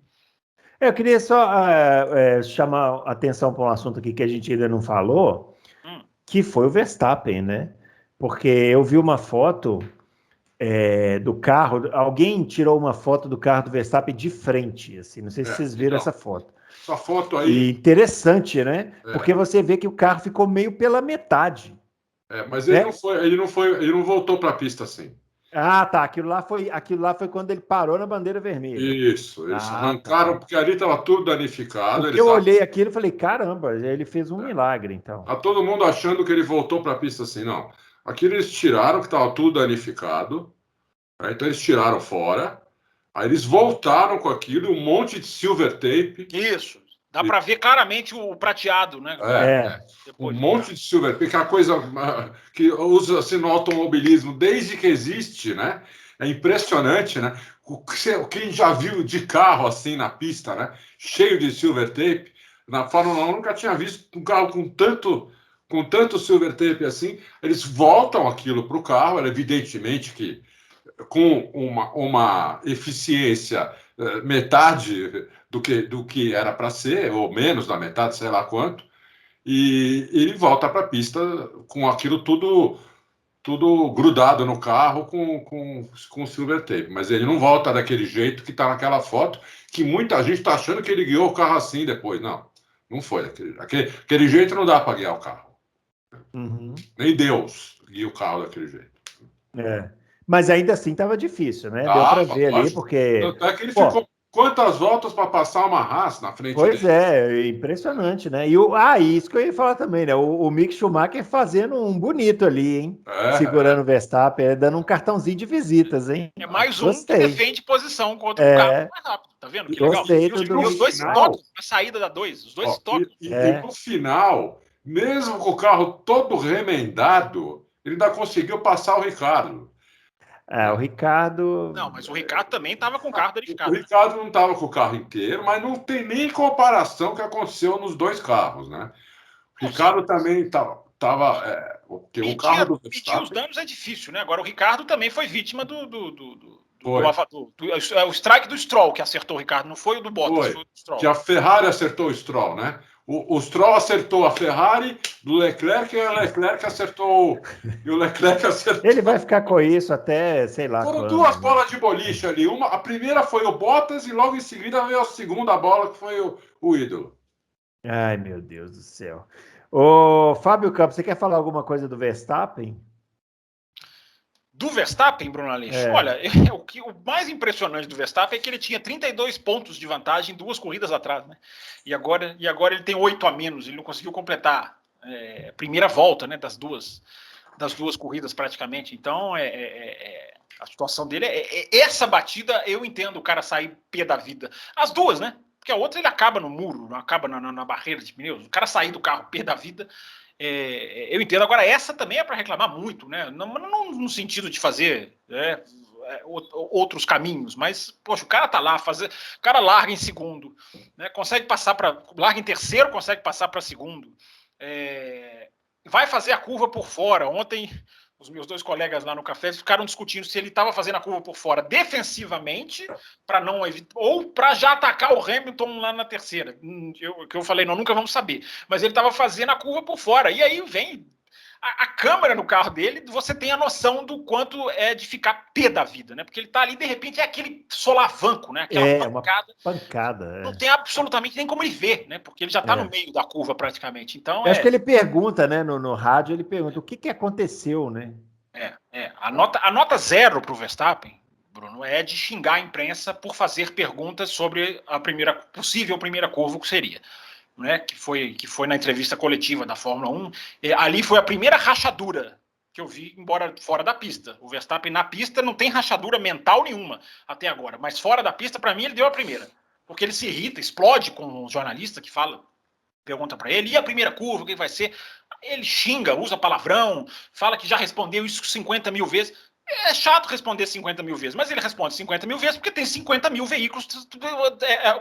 Eu queria só chamar a atenção para um assunto aqui que a gente ainda não falou, que foi o Verstappen, né? Porque eu vi uma foto do carro, alguém tirou uma foto do carro do Verstappen de frente, assim, não sei se vocês viram essa foto. Essa foto aí... E interessante, né? Porque você vê que o carro ficou meio pela metade. Mas ele não voltou para a pista assim. Ah, tá. Aquilo lá foi quando ele parou na bandeira vermelha. Isso, eles arrancaram, porque ali estava tudo danificado. Eu olhei aquilo e falei, caramba, ele fez um milagre, então. Tá todo mundo achando que ele voltou para a pista assim, não. Aquilo eles tiraram, que estava tudo danificado, então eles tiraram fora, aí eles voltaram com aquilo, um monte de silver tape. Isso. Dá para ver claramente o prateado, né? Um monte de silver, porque é a coisa que usa assim, no automobilismo desde que existe, né? É impressionante, né? Quem já viu de carro assim na pista, né? Cheio de silver tape, na Fórmula 1 nunca tinha visto um carro com tanto silver tape assim. Eles voltam aquilo para o carro, evidentemente que com uma eficiência metade do que era para ser, ou menos da metade, sei lá quanto, e ele volta para a pista com aquilo tudo grudado no carro com silver tape, mas ele não volta daquele jeito que está naquela foto, que muita gente está achando que ele guiou o carro assim depois. Não foi aquele jeito, não dá para guiar o carro. Nem Deus guia o carro daquele jeito. Mas ainda assim estava difícil, né? Deu para ver ali, porque... Até que ele ficou quantas voltas para passar uma Haas na frente dele? Pois impressionante, né? E isso que eu ia falar também, né? O Mick Schumacher fazendo um bonito ali, hein? Segurando o Verstappen, dando um cartãozinho de visitas, hein? É mais um que defende posição contra o carro mais rápido, tá vendo? Que legal. E os dois tocam na saída da 2, os dois tocam. E no final, mesmo com o carro todo remendado, ele ainda conseguiu passar o Ricardo. O Ricardo... Não, mas o Ricardo também estava com o carro danificado. O Ricardo não estava com o carro inteiro, mas não tem nem comparação que aconteceu nos dois carros, né? O Ricardo também estava... porque o carro do Medir Verstappen... os danos é difícil, né? Agora, o Ricardo também foi vítima do strike do Stroll, que acertou o Ricardo, não foi o do Bottas, foi o do Stroll. Que a Ferrari acertou o Stroll, né? O Stroll acertou a Ferrari do Leclerc e o Leclerc acertou. Ele vai ficar com isso até, sei lá. Foram duas bolas de boliche ali. A primeira foi o Bottas e logo em seguida veio a segunda bola, que foi o ídolo. Ai, meu Deus do céu. Ô, Fábio Campos, você quer falar alguma coisa do Verstappen? Do Verstappen, Bruno Aleixo? Olha, o mais impressionante do Verstappen é que ele tinha 32 pontos de vantagem 2 corridas atrás, né? E agora ele tem 8 a menos, ele não conseguiu completar a primeira volta, né, das duas corridas praticamente. Então, a situação dele essa batida, eu entendo o cara sair pé da vida. As duas, né? Porque a outra ele acaba no muro, não acaba na barreira de pneus. O cara sair do carro pé da vida... eu entendo. Agora, essa também é para reclamar muito, né? Não no sentido de fazer outros caminhos, mas, poxa, o cara tá lá, o cara larga em segundo, né? Consegue passar larga em terceiro, consegue passar para segundo, vai fazer a curva por fora. Ontem, os meus 2 colegas lá no café ficaram discutindo se ele estava fazendo a curva por fora defensivamente, para não evitar, ou para já atacar o Hamilton lá na terceira. Que eu falei, nunca vamos saber. Mas ele estava fazendo a curva por fora. E aí vem a câmera no carro dele, você tem a noção do quanto é de ficar pé da vida, né? Porque ele tá ali, de repente, é aquele solavanco, né? Aquela pancada. Uma pancada. Não tem absolutamente nem como ele ver, né? Porque ele já tá no meio da curva praticamente. Então, eu acho que ele pergunta, né? No rádio, ele pergunta o que aconteceu, né? A nota 0 para o Verstappen, Bruno, é de xingar a imprensa por fazer perguntas sobre a possível primeira curva que seria. Né, que foi na entrevista coletiva da Fórmula 1, ali foi a primeira rachadura que eu vi, embora fora da pista. O Verstappen na pista não tem rachadura mental nenhuma até agora, mas fora da pista, para mim, ele deu a primeira. Porque ele se irrita, explode com o jornalista que pergunta para ele, e a primeira curva, o que vai ser? Ele xinga, usa palavrão, fala que já respondeu isso 50 mil vezes. É chato responder 50 mil vezes, mas ele responde 50 mil vezes porque tem 50 mil veículos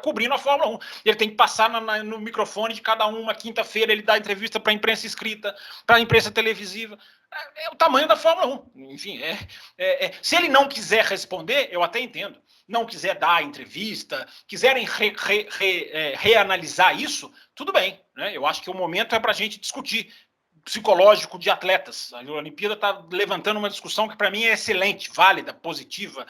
cobrindo a Fórmula 1. Ele tem que passar no microfone de cada uma quinta-feira, ele dá entrevista para a imprensa escrita, para a imprensa televisiva. É o tamanho da Fórmula 1. Enfim, se ele não quiser responder, eu até entendo. Não quiser dar entrevista, quiserem reanalisar isso, tudo bem. Né? Eu acho que o momento é para a gente discutir psicológico de atletas. A Olimpíada está levantando uma discussão que para mim é excelente, válida, positiva,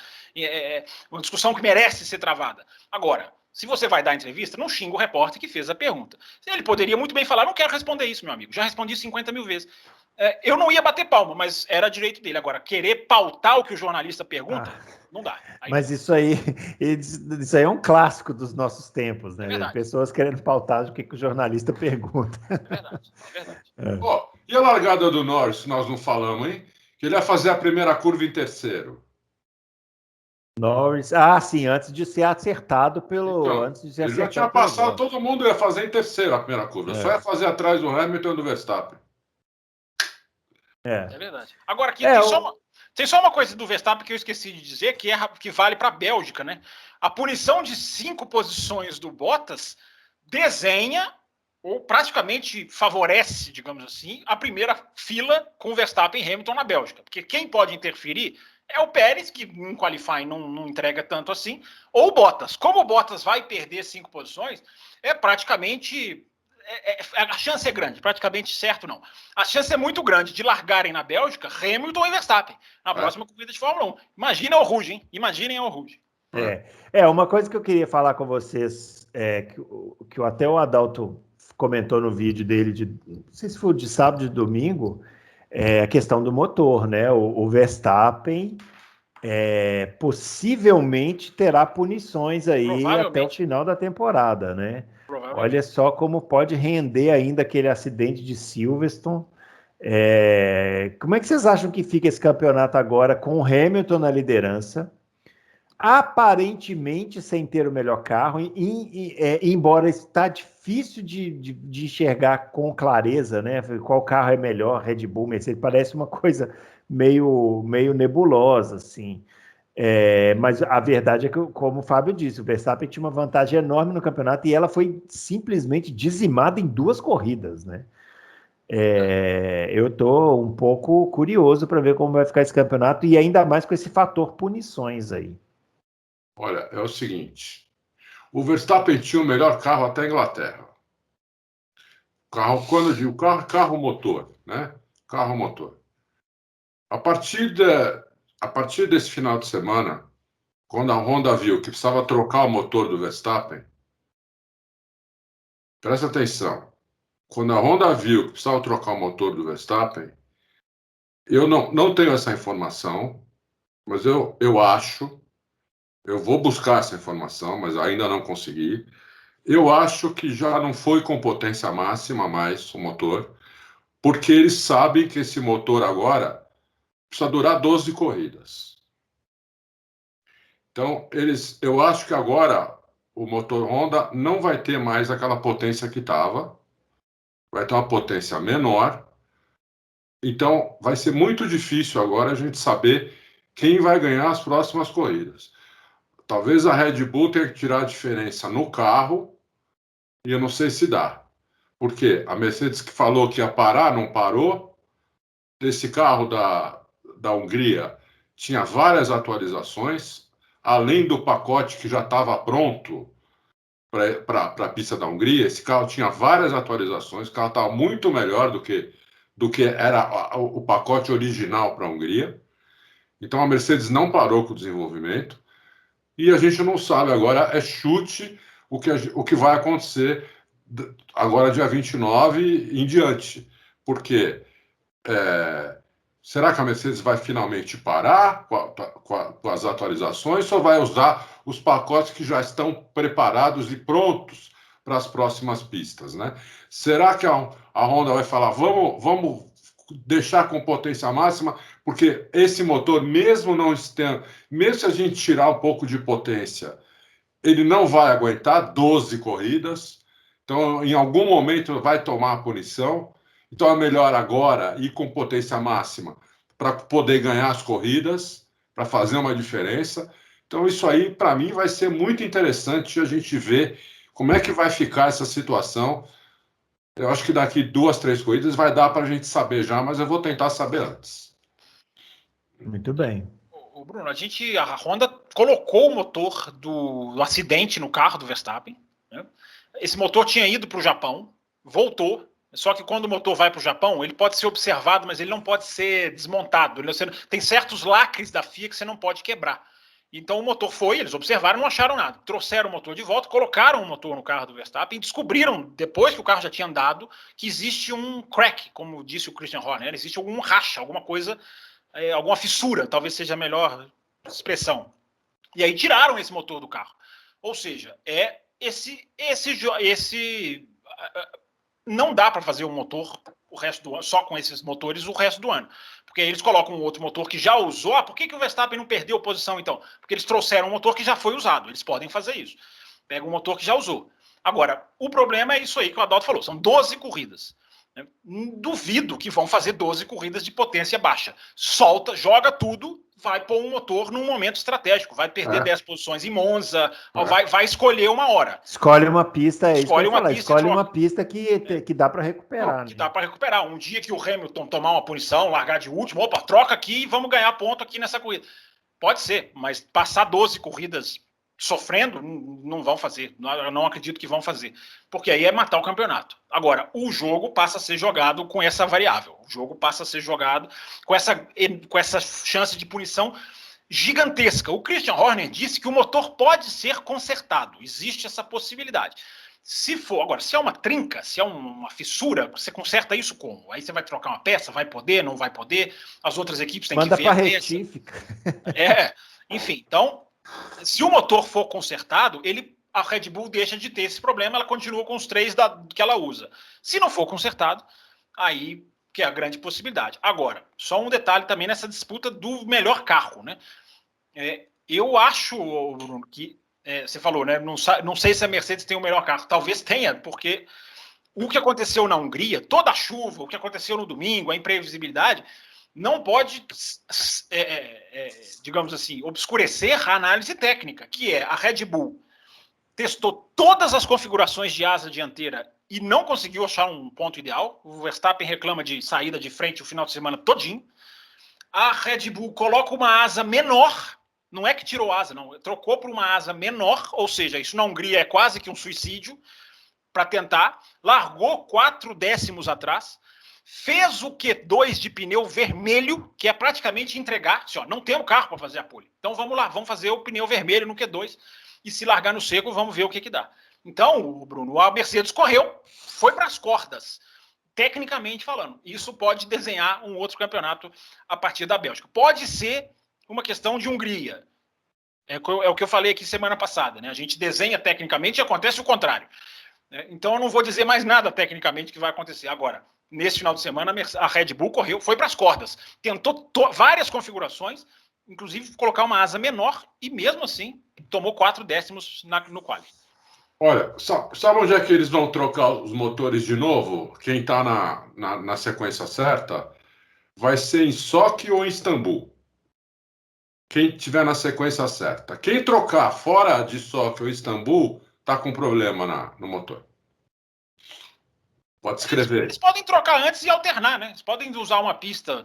uma discussão que merece ser travada. Agora, se você vai dar entrevista, não xinga o repórter que fez a pergunta. Ele poderia muito bem falar, não quero responder isso, meu amigo, já respondi 50 mil vezes. Eu não ia bater palma, mas era direito dele. Agora, querer pautar o que o jornalista pergunta, não dá. Mas isso aí é um clássico dos nossos tempos, né? Pessoas querendo pautar o que o jornalista pergunta. É verdade. E a largada do Norris, nós não falamos, hein? Que ele ia fazer a primeira curva em terceiro. Norris, sim, antes de ser acertado ele já tinha passado, todo mundo ia fazer em terceiro a primeira curva. Só ia fazer atrás do Hamilton e do Verstappen. É verdade. Agora, aqui tem só uma coisa do Verstappen que eu esqueci de dizer, que vale para a Bélgica, né? A punição de 5 posições do Bottas desenha ou praticamente favorece, digamos assim, a primeira fila com Verstappen e Hamilton na Bélgica. Porque quem pode interferir é o Pérez, que em qualifying não entrega tanto assim, ou o Bottas. Como o Bottas vai perder 5 posições, é praticamente... a chance é grande, praticamente certo não. A chance é muito grande de largarem na Bélgica Hamilton e Verstappen na próxima corrida de Fórmula 1. Imagina o Rouge, hein? Imaginem o Rouge. Uma coisa que eu queria falar com vocês, que até o Adalto comentou no vídeo dele, não sei se foi de sábado, de domingo, a questão do motor, né? O Verstappen possivelmente terá punições aí até o final da temporada, né? Olha só como pode render ainda aquele acidente de Silverstone. Como é que vocês acham que fica esse campeonato agora com o Hamilton na liderança? aparentemente sem ter o melhor carro, embora está difícil de enxergar com clareza, né? Qual carro é melhor, Red Bull, Mercedes, parece uma coisa meio nebulosa, assim. Mas a verdade é que, como o Fábio disse, o Verstappen tinha uma vantagem enorme no campeonato e ela foi simplesmente dizimada em 2 corridas, né? Eu estou um pouco curioso para ver como vai ficar esse campeonato e ainda mais com esse fator punições aí. Olha, é o seguinte, o Verstappen tinha o melhor carro até a Inglaterra. Quando eu digo carro motor, né? Carro motor. A partir desse final de semana, quando a Honda viu que precisava trocar o motor do Verstappen, presta atenção, quando a Honda viu que precisava trocar o motor do Verstappen, eu não tenho essa informação, mas eu acho, eu vou buscar essa informação, mas ainda não consegui. Eu acho que já não foi com potência máxima mais o motor, porque eles sabem que esse motor agora precisa durar 12 corridas. Então, eu acho que agora o motor Honda não vai ter mais aquela potência que estava, vai ter uma potência menor. Então, vai ser muito difícil agora a gente saber quem vai ganhar as próximas corridas. Talvez a Red Bull tenha que tirar a diferença no carro, e eu não sei se dá. Porque a Mercedes que falou que ia parar, não parou. Desse carro da Hungria tinha várias atualizações, além do pacote que já estava pronto para a pista da Hungria. Esse carro tinha várias atualizações, o carro estava muito melhor do que era o pacote original para a Hungria. Então a Mercedes não parou com o desenvolvimento e a gente não sabe agora, é chute o que vai acontecer agora dia 29 em diante. Porque será que a Mercedes vai finalmente parar com as atualizações ou vai usar os pacotes que já estão preparados e prontos para as próximas pistas, né? Será que a Honda vai falar, vamos deixar com potência máxima, porque esse motor, mesmo se a gente tirar um pouco de potência, ele não vai aguentar 12 corridas, então em algum momento vai tomar a punição. Então é melhor agora ir com potência máxima para poder ganhar as corridas, para fazer uma diferença. Então isso aí, para mim, vai ser muito interessante a gente ver como é que vai ficar essa situação. Eu acho que daqui 2, 3 corridas vai dar para a gente saber já, mas eu vou tentar saber antes. Muito bem. O Bruno, a Honda colocou o motor do acidente no carro do Verstappen, né? Esse motor tinha ido para o Japão, voltou. Só que quando o motor vai para o Japão, ele pode ser observado, mas ele não pode ser desmontado. Tem certos lacres da FIA que você não pode quebrar. Então o motor foi, eles observaram, não acharam nada. Trouxeram o motor de volta, colocaram o motor no carro do Verstappen e descobriram, depois que o carro já tinha andado, que existe um crack, como disse o Christian Horner, existe algum racha, alguma coisa, alguma fissura, talvez seja a melhor expressão. E aí tiraram esse motor do carro. Ou seja, não dá para fazer um motor o resto do ano, só com esses motores o resto do ano. Porque aí eles colocam um outro motor que já usou. Por que o Verstappen não perdeu posição, então? Porque eles trouxeram um motor que já foi usado. Eles podem fazer isso. Pega um motor que já usou. Agora, o problema é isso aí que o Adalto falou. São 12 corridas. Duvido que vão fazer 12 corridas de potência baixa. Solta, joga tudo, vai pôr um motor num momento estratégico, vai perder 10 posições em Monza, vai escolher uma hora. Escolhe uma pista, escolhe uma pista que dá para recuperar. Não, que dá para recuperar. Um dia que o Hamilton tomar uma punição, largar de último, opa, troca aqui e vamos ganhar ponto aqui nessa corrida. Pode ser, mas passar 12 corridas sofrendo, não vão fazer. Eu não acredito que vão fazer. Porque aí é matar o campeonato. Agora, o jogo passa a ser jogado com essa variável. O jogo passa a ser jogado com essa chance de punição gigantesca. O Christian Horner disse que o motor pode ser consertado. Existe essa possibilidade. Se é uma trinca, se é uma fissura, você conserta isso como? Aí você vai trocar uma peça, vai poder, não vai poder? As outras equipes têm que ver. Manda para retífica. Enfim, então, se o motor for consertado, a Red Bull deixa de ter esse problema, ela continua com os 3 que ela usa. Se não for consertado, aí que é a grande possibilidade. Agora, só um detalhe também nessa disputa do melhor carro, né? Eu acho, Bruno, que você falou, né? Não sei se a Mercedes tem o melhor carro. Talvez tenha, porque o que aconteceu na Hungria, toda a chuva, o que aconteceu no domingo, a imprevisibilidade, não pode, digamos assim, obscurecer a análise técnica, que é a Red Bull testou todas as configurações de asa dianteira e não conseguiu achar um ponto ideal. O Verstappen reclama de saída de frente o final de semana todinho. A Red Bull coloca uma asa menor, não é que tirou asa, não, trocou por uma asa menor, ou seja, isso na Hungria é quase que um suicídio, para tentar, largou 4 décimos atrás, fez o Q2 de pneu vermelho, que é praticamente entregar, assim, ó, não tem o carro para fazer a pole, então vamos lá, vamos fazer o pneu vermelho no Q2, e se largar no seco, vamos ver o que dá. Então, Bruno, a Mercedes correu, foi para as cordas, tecnicamente falando. Isso pode desenhar um outro campeonato a partir da Bélgica. Pode ser uma questão de Hungria. É o que eu falei aqui semana passada, né? A gente desenha tecnicamente e acontece o contrário. Então, eu não vou dizer mais nada tecnicamente que vai acontecer. Agora, nesse final de semana, a Red Bull correu, foi para as cordas. Tentou várias configurações, inclusive colocar uma asa menor, e mesmo assim, tomou 4 décimos no quali. Olha, sabe onde é que eles vão trocar os motores de novo? Quem está na sequência certa vai ser em Sochi ou em Istambul. Quem tiver na sequência certa. Quem trocar fora de Sochi ou Istambul está com problema no motor. Pode escrever. Eles podem trocar antes e alternar, né? Eles podem usar uma pista,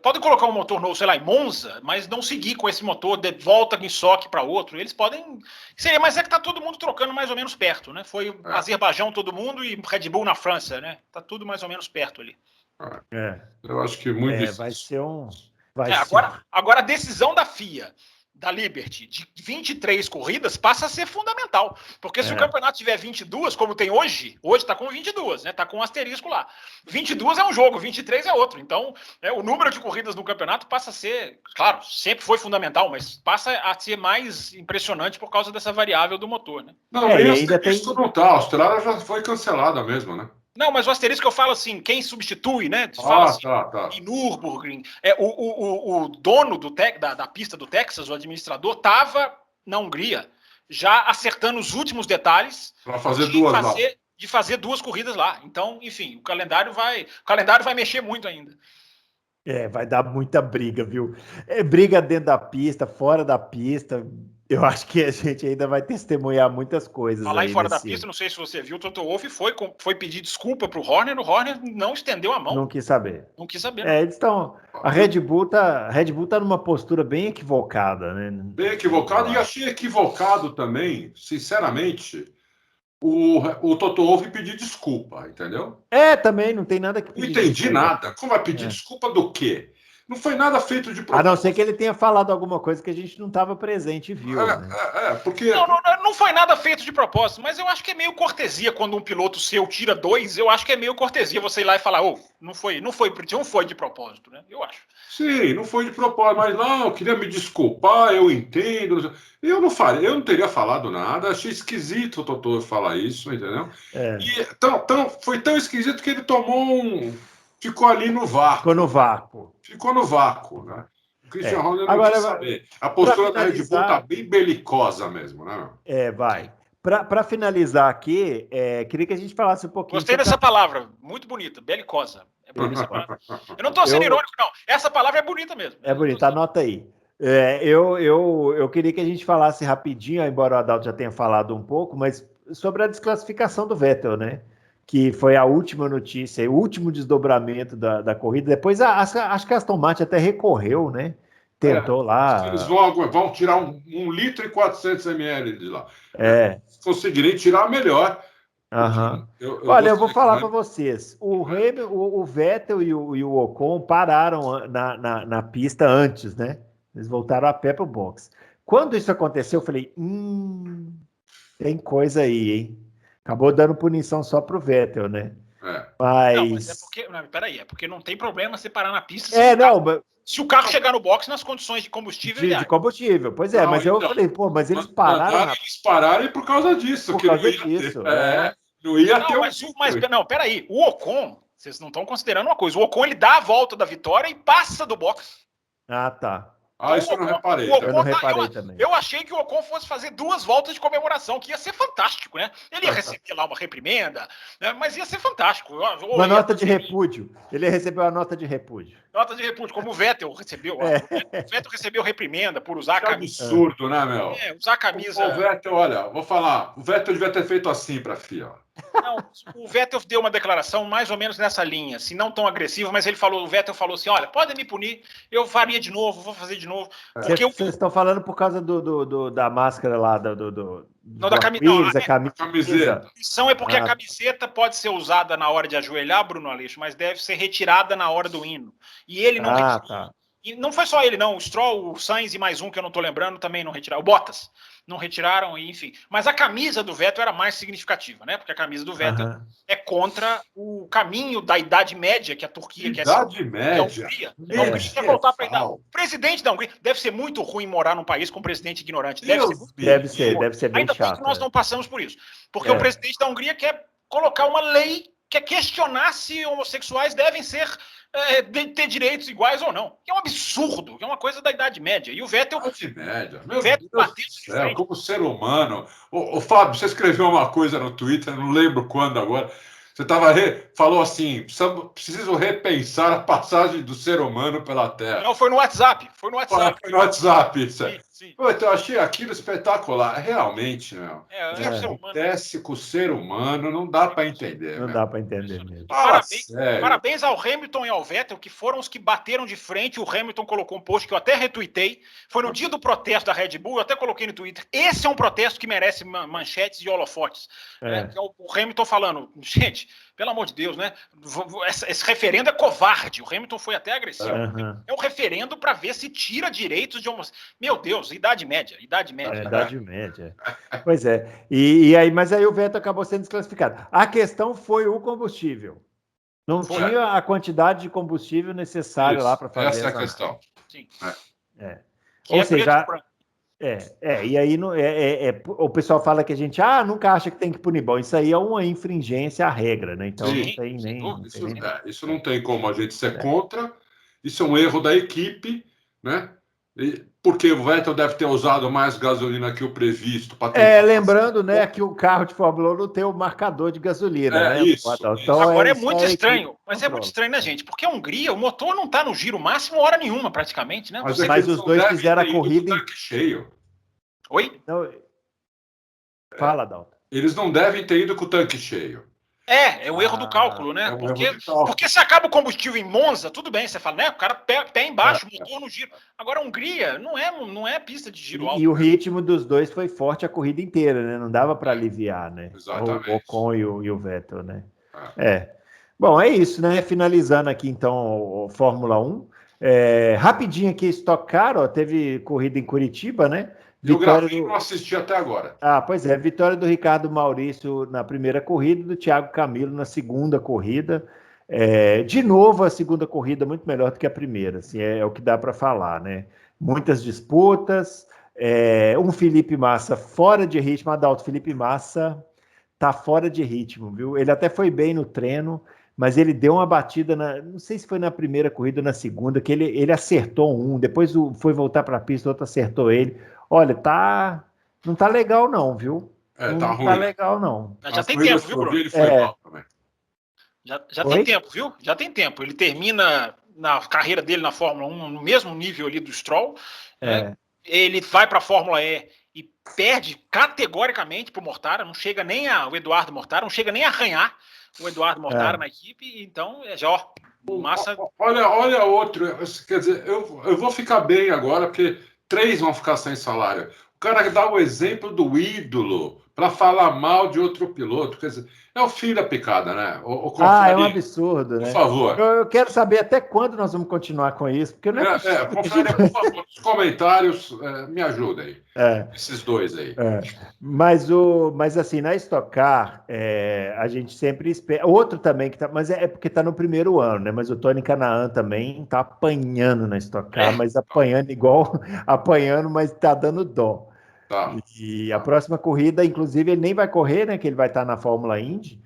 podem colocar um motor novo, sei lá, em Monza, mas não seguir com esse motor de volta em Sochi para outro. Eles podem. Mas é que tá todo mundo trocando mais ou menos perto, né? Foi Azerbaijão todo mundo e Red Bull na França, né? Tá tudo mais ou menos perto ali. Eu acho que muito difícil. Vai ser um. Agora a decisão da FIA, da Liberty, de 23 corridas, passa a ser fundamental. Porque se o campeonato tiver 22, como tem hoje está com 22, né? Tá com um asterisco lá. 22 é um jogo, 23 é outro. Então, o número de corridas no campeonato passa a ser, claro, sempre foi fundamental, mas passa a ser mais impressionante por causa dessa variável do motor, né? Não, e ainda tem... Isso não tá. A Austrália já foi cancelada mesmo, né? Não, mas o asterisco eu falo assim, quem substitui, né? Fala assim, tá. Em Nürburgring. O dono da pista do Texas, o administrador, estava na Hungria, já acertando os últimos detalhes para fazer de fazer 2 corridas lá. Então, enfim, o calendário vai mexer muito ainda. Vai dar muita briga, viu? Briga dentro da pista, fora da pista. Eu acho que a gente ainda vai testemunhar muitas coisas. Falar aí fora da pista, não sei se você viu, o Toto Wolff foi pedir desculpa para o Horner não estendeu a mão. Não quis saber. Não quis saber. Eles estão. A Red Bull tá numa postura bem equivocada, né? Bem equivocado, e achei equivocado também, sinceramente, o Toto Wolff pedir desculpa, entendeu? Também não tem nada que pedir. Não entendi desculpa. Nada. Como vai pedir desculpa do quê? Não foi nada feito de propósito. A não ser que ele tenha falado alguma coisa que a gente não estava presente e viu. Porque... Não foi nada feito de propósito, mas eu acho que é meio cortesia quando um piloto seu tira 2, eu acho que é meio cortesia você ir lá e falar, não foi de propósito, né? Eu acho. Sim, não foi de propósito, mas não, eu queria me desculpar, eu entendo. Eu não teria falado nada, achei esquisito o Totó falar isso, entendeu? E foi tão esquisito que ele tomou ficou ali no vácuo. Ficou no vácuo, né? O Christian Horner não quis saber. A postura da Red Bull está bem belicosa mesmo, né? Vai. Para finalizar aqui, queria que a gente falasse um pouquinho... Gostei dessa palavra, muito bonita, belicosa. É bonita essa palavra. Eu não estou sendo irônico, não. Essa palavra é bonita mesmo. É bonita, anota aí. Eu queria que a gente falasse rapidinho, embora o Adalto já tenha falado um pouco, mas sobre a desclassificação do Vettel, né? Que foi a última notícia, o último desdobramento da corrida. Depois, acho que a Aston Martin até recorreu, né? Tentou lá... Eles vão tirar 1 litro e 400 ml de lá. Se conseguirem tirar, melhor. Olha, eu vou falar para vocês. O Vettel e o Ocon pararam na pista antes, né? Eles voltaram a pé para o box. Quando isso aconteceu, eu falei, tem coisa aí, hein? Acabou dando punição só pro Vettel, né? Mas é porque... Peraí, é porque não tem problema você parar na pista se o carro chegar no box nas condições de combustível. De combustível, pois é. Mas eu falei, mas eles pararam... Eles pararam por causa disso. Por causa disso. Não ia ter Não, peraí. O Ocon, vocês não estão considerando uma coisa. O Ocon, ele dá a volta da vitória e passa do box. Tá. Isso eu não reparei. Eu não reparei também. Eu achei que o Ocon fosse fazer 2 voltas de comemoração, que ia ser fantástico, né? Ele ia receber lá uma reprimenda, né? Mas ia ser fantástico. Uma nota de repúdio. Ele recebeu a nota de repúdio. Nota de repúdio, como o Vettel recebeu. O Vettel recebeu reprimenda por usar a camisa. Absurdo, né, meu? Usar a camisa. O Vettel, olha, vou falar. O Vettel devia ter feito assim pra FIA. Não, o Vettel deu uma declaração mais ou menos nessa linha, assim, não tão agressiva, mas o Vettel falou assim, olha, podem me punir, eu faria de novo, vou fazer de novo. Vocês estão falando por causa da máscara lá, não, da camiseta. A camiseta. A missão é porque a camiseta pode ser usada na hora de ajoelhar, Bruno Aleixo, mas deve ser retirada na hora do hino. E ele não retirou. Tá. E não foi só ele, não. O Stroll, o Sainz e mais um que eu não tô lembrando também não retiraram. O Bottas não retiraram, enfim. Mas a camisa do Vettel era mais significativa, né? Porque a camisa do Vettel é contra o caminho da Idade Média que a Turquia quer ser. Idade Média? A Hungria quer voltar para a Idade. O presidente da Hungria deve ser muito ruim morar num país com um presidente ignorante. Deve ser bem ainda chato. Ainda bem que nós não passamos por isso. Porque o presidente da Hungria quer colocar uma lei, quer questionar se homossexuais devem ter direitos iguais ou não. Que é um absurdo, que é uma coisa da Idade Média. E o Vettel... Idade Média? Meu Deus do céu, como ser humano... O Fábio, você escreveu uma coisa no Twitter, não lembro quando agora... Você falou assim, preciso repensar a passagem do ser humano pela Terra. Não, foi no WhatsApp. Foi no WhatsApp, isso. Sim. Então eu achei aquilo espetacular. Realmente, meu. Acontece com o ser humano, não dá para entender. Não dá para entender mesmo. Parabéns ao Hamilton e ao Vettel, que foram os que bateram de frente. O Hamilton colocou um post que eu até retuitei. Foi no dia do protesto da Red Bull, eu até coloquei no Twitter. Esse é um protesto que merece manchetes e holofotes. O Hamilton falando, gente... Pelo amor de Deus, né? Esse referendo é covarde. O Hamilton foi até agressivo. É um referendo para ver se tira direitos de homossexuais. Meu Deus, Idade Média. Idade Média. Pois é. Mas aí o Vettel acabou sendo desclassificado. A questão foi o combustível. Não tinha a quantidade de combustível necessária lá para fazer essa é a questão. Sim. Ou seja... e aí o pessoal fala que a gente nunca acha que tem que punir. Bom, isso aí é uma infringência à regra, né? Então não tem nem. Isso não tem como a gente ser contra, isso é um erro da equipe, né? Porque o Vettel deve ter usado mais gasolina que o previsto. Lembrando, né, que o carro de Fórmula 1 não tem o marcador de gasolina, né? Isso. Então, agora é muito estranho, mas é muito estranho, né, gente? Porque a Hungria, o motor não está no giro máximo hora nenhuma, praticamente, né? Mas os dois fizeram a corrida... Tanque cheio. Oi? Fala, Dalton. Eles não devem ter ido com o tanque cheio. É o erro do cálculo, né? Porque se acaba o combustível em Monza, tudo bem, você fala, né? O cara pé embaixo, motor no giro. Agora, a Hungria não é pista de giro alto. E o ritmo dos dois foi forte a corrida inteira, né? Não dava para aliviar, né? Exatamente. O Ocon e o Vettel, né? Bom, é isso, né? Finalizando aqui, então, o Fórmula 1. Rapidinho aqui, Stock Car, teve corrida em Curitiba, né? Eu gravei e não assisti até agora. Pois é, vitória do Ricardo Maurício na primeira corrida, do Thiago Camilo na segunda corrida. De novo, a segunda corrida muito melhor do que a primeira, assim, é o que dá para falar, né? Muitas disputas, um Felipe Massa fora de ritmo. Adalto, Felipe Massa tá fora de ritmo, viu? Ele até foi bem no treino, mas ele deu uma batida, não sei se foi na primeira corrida ou na segunda, que ele acertou depois foi voltar para a pista, o outro acertou ele. Olha, não tá legal não, viu? Não tá ruim. Tá legal não. Já tem tempo, viu, Bruno? Ele foi mal também. Já tem tempo, viu? Já tem tempo. Ele termina na carreira dele na Fórmula 1 no mesmo nível ali do Stroll. Ele vai para a Fórmula E e perde categoricamente para o Mortara. Não chega nem o Eduardo Mortara, não chega nem a arranhar o Eduardo Mortara na equipe. Então, Massa... Olha outro. Quer dizer, eu vou ficar bem agora, porque 3 vão ficar sem salário. O cara dá o exemplo do ídolo para falar mal de outro piloto. Quer dizer, é o fim da picada, né? É um absurdo, né? Por favor. Eu quero saber até quando nós vamos continuar com isso, porque não é possível. Confraria, por favor, nos comentários, me ajudem. Esses dois aí. Mas assim, na Stock Car, a gente sempre espera... Outro também, mas é porque está no primeiro ano, né? Mas o Tony Canaan também está apanhando na Stock Car, mas apanhando, mas está dando dó. E a próxima corrida, inclusive, ele nem vai correr, né? Que ele vai estar na Fórmula Indy.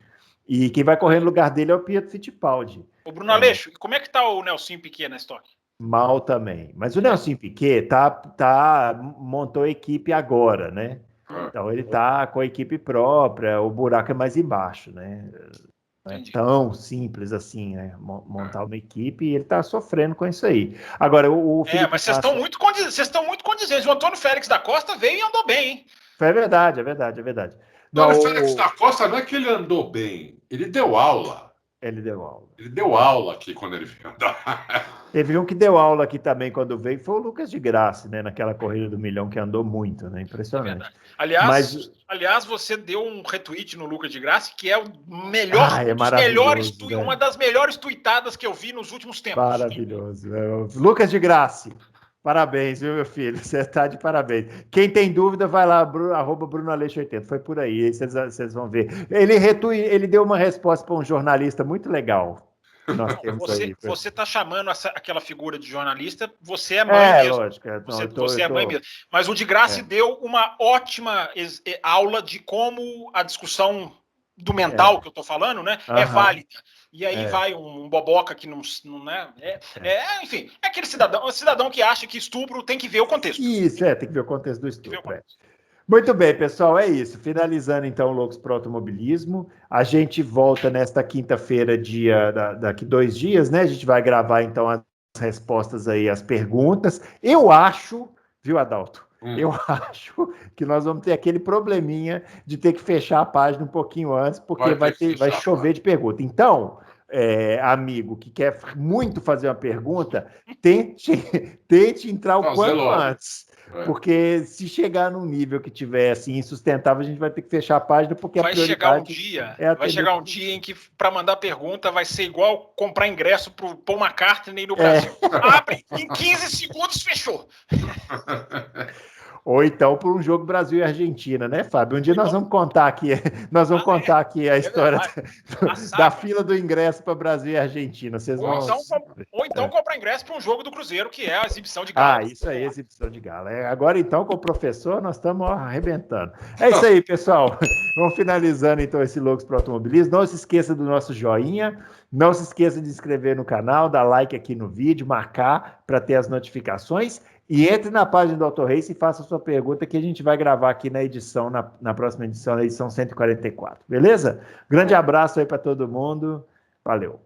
E quem vai correr no lugar dele é o Pietro Fittipaldi. Ô, Bruno Aleixo, e como é que tá o Nelson Piquet na Stock? Mal também. Mas o Nelson Piquet montou a equipe agora, né? Então ele tá com a equipe própria, o buraco é mais embaixo, né? Não é tão simples assim, né? Montar uma equipe e ele tá sofrendo com isso aí. Agora, o Felipe mas vocês estão muito condizentes. O Antônio Félix da Costa veio e andou bem, hein? É verdade, é verdade, é verdade. Não, o Félix da Costa não é que ele andou bem, ele deu aula. Ele deu aula. Ele deu aula aqui quando ele veio andar. Teve um que deu aula aqui também quando veio, foi o Lucas de Grassi, né? Naquela corrida do milhão que andou muito, né? Impressionante. Aliás, você deu um retweet no Lucas de Grassi, que é o melhor, uma das melhores tweetadas que eu vi nos últimos tempos. Maravilhoso. Lucas de Grassi, parabéns, viu, meu filho? Você está de parabéns. Quem tem dúvida, vai lá, @BrunoAleixo80. Foi por aí vocês vão ver. Ele deu uma resposta para um jornalista muito legal. Você está chamando aquela figura de jornalista, você é mãe mesmo. Lógico. Você é mãe mesmo. Mas o de Grassi deu uma ótima aula de como a discussão do mental que eu estou falando, né, é válida. E aí vai um boboca que não né? Enfim, é aquele cidadão que acha que estupro tem que ver o contexto. Isso, tem que ver o contexto do estupro. Muito bem, pessoal, é isso. Finalizando, então, o Loucos pro Automobilismo. A gente volta nesta quinta-feira, daqui 2 dias, né? A gente vai gravar, então, as respostas aí, as perguntas. Eu acho, viu, Adalto? Eu acho que nós vamos ter aquele probleminha de ter que fechar a página um pouquinho antes, porque vai chover de pergunta. Então, amigo que quer muito fazer uma pergunta, tente entrar o quanto antes. Porque se chegar num nível que tiver assim insustentável, a gente vai ter que fechar a página, porque vai chegar um dia em que para mandar pergunta vai ser igual comprar ingresso para o Paul McCartney no Brasil. Abre, em 15 segundos fechou. Ou então por um jogo Brasil e Argentina, né, Fábio? Um dia nós vamos contar aqui a história da fila do ingresso para Brasil e Argentina. Ou então comprar ingresso para um jogo do Cruzeiro, que é a exibição de gala. Isso aí, exibição de gala. Agora, então, com o professor, nós estamos arrebentando. É isso aí, pessoal. Vamos finalizando, então, esse Loucos pro Automobilismo. Não se esqueça do nosso joinha. Não se esqueça de se inscrever no canal, dar like aqui no vídeo, marcar para ter as notificações. E entre na página do Auto Race e faça a sua pergunta que a gente vai gravar aqui na edição, na próxima edição, na edição 144. Beleza? Grande abraço aí para todo mundo. Valeu.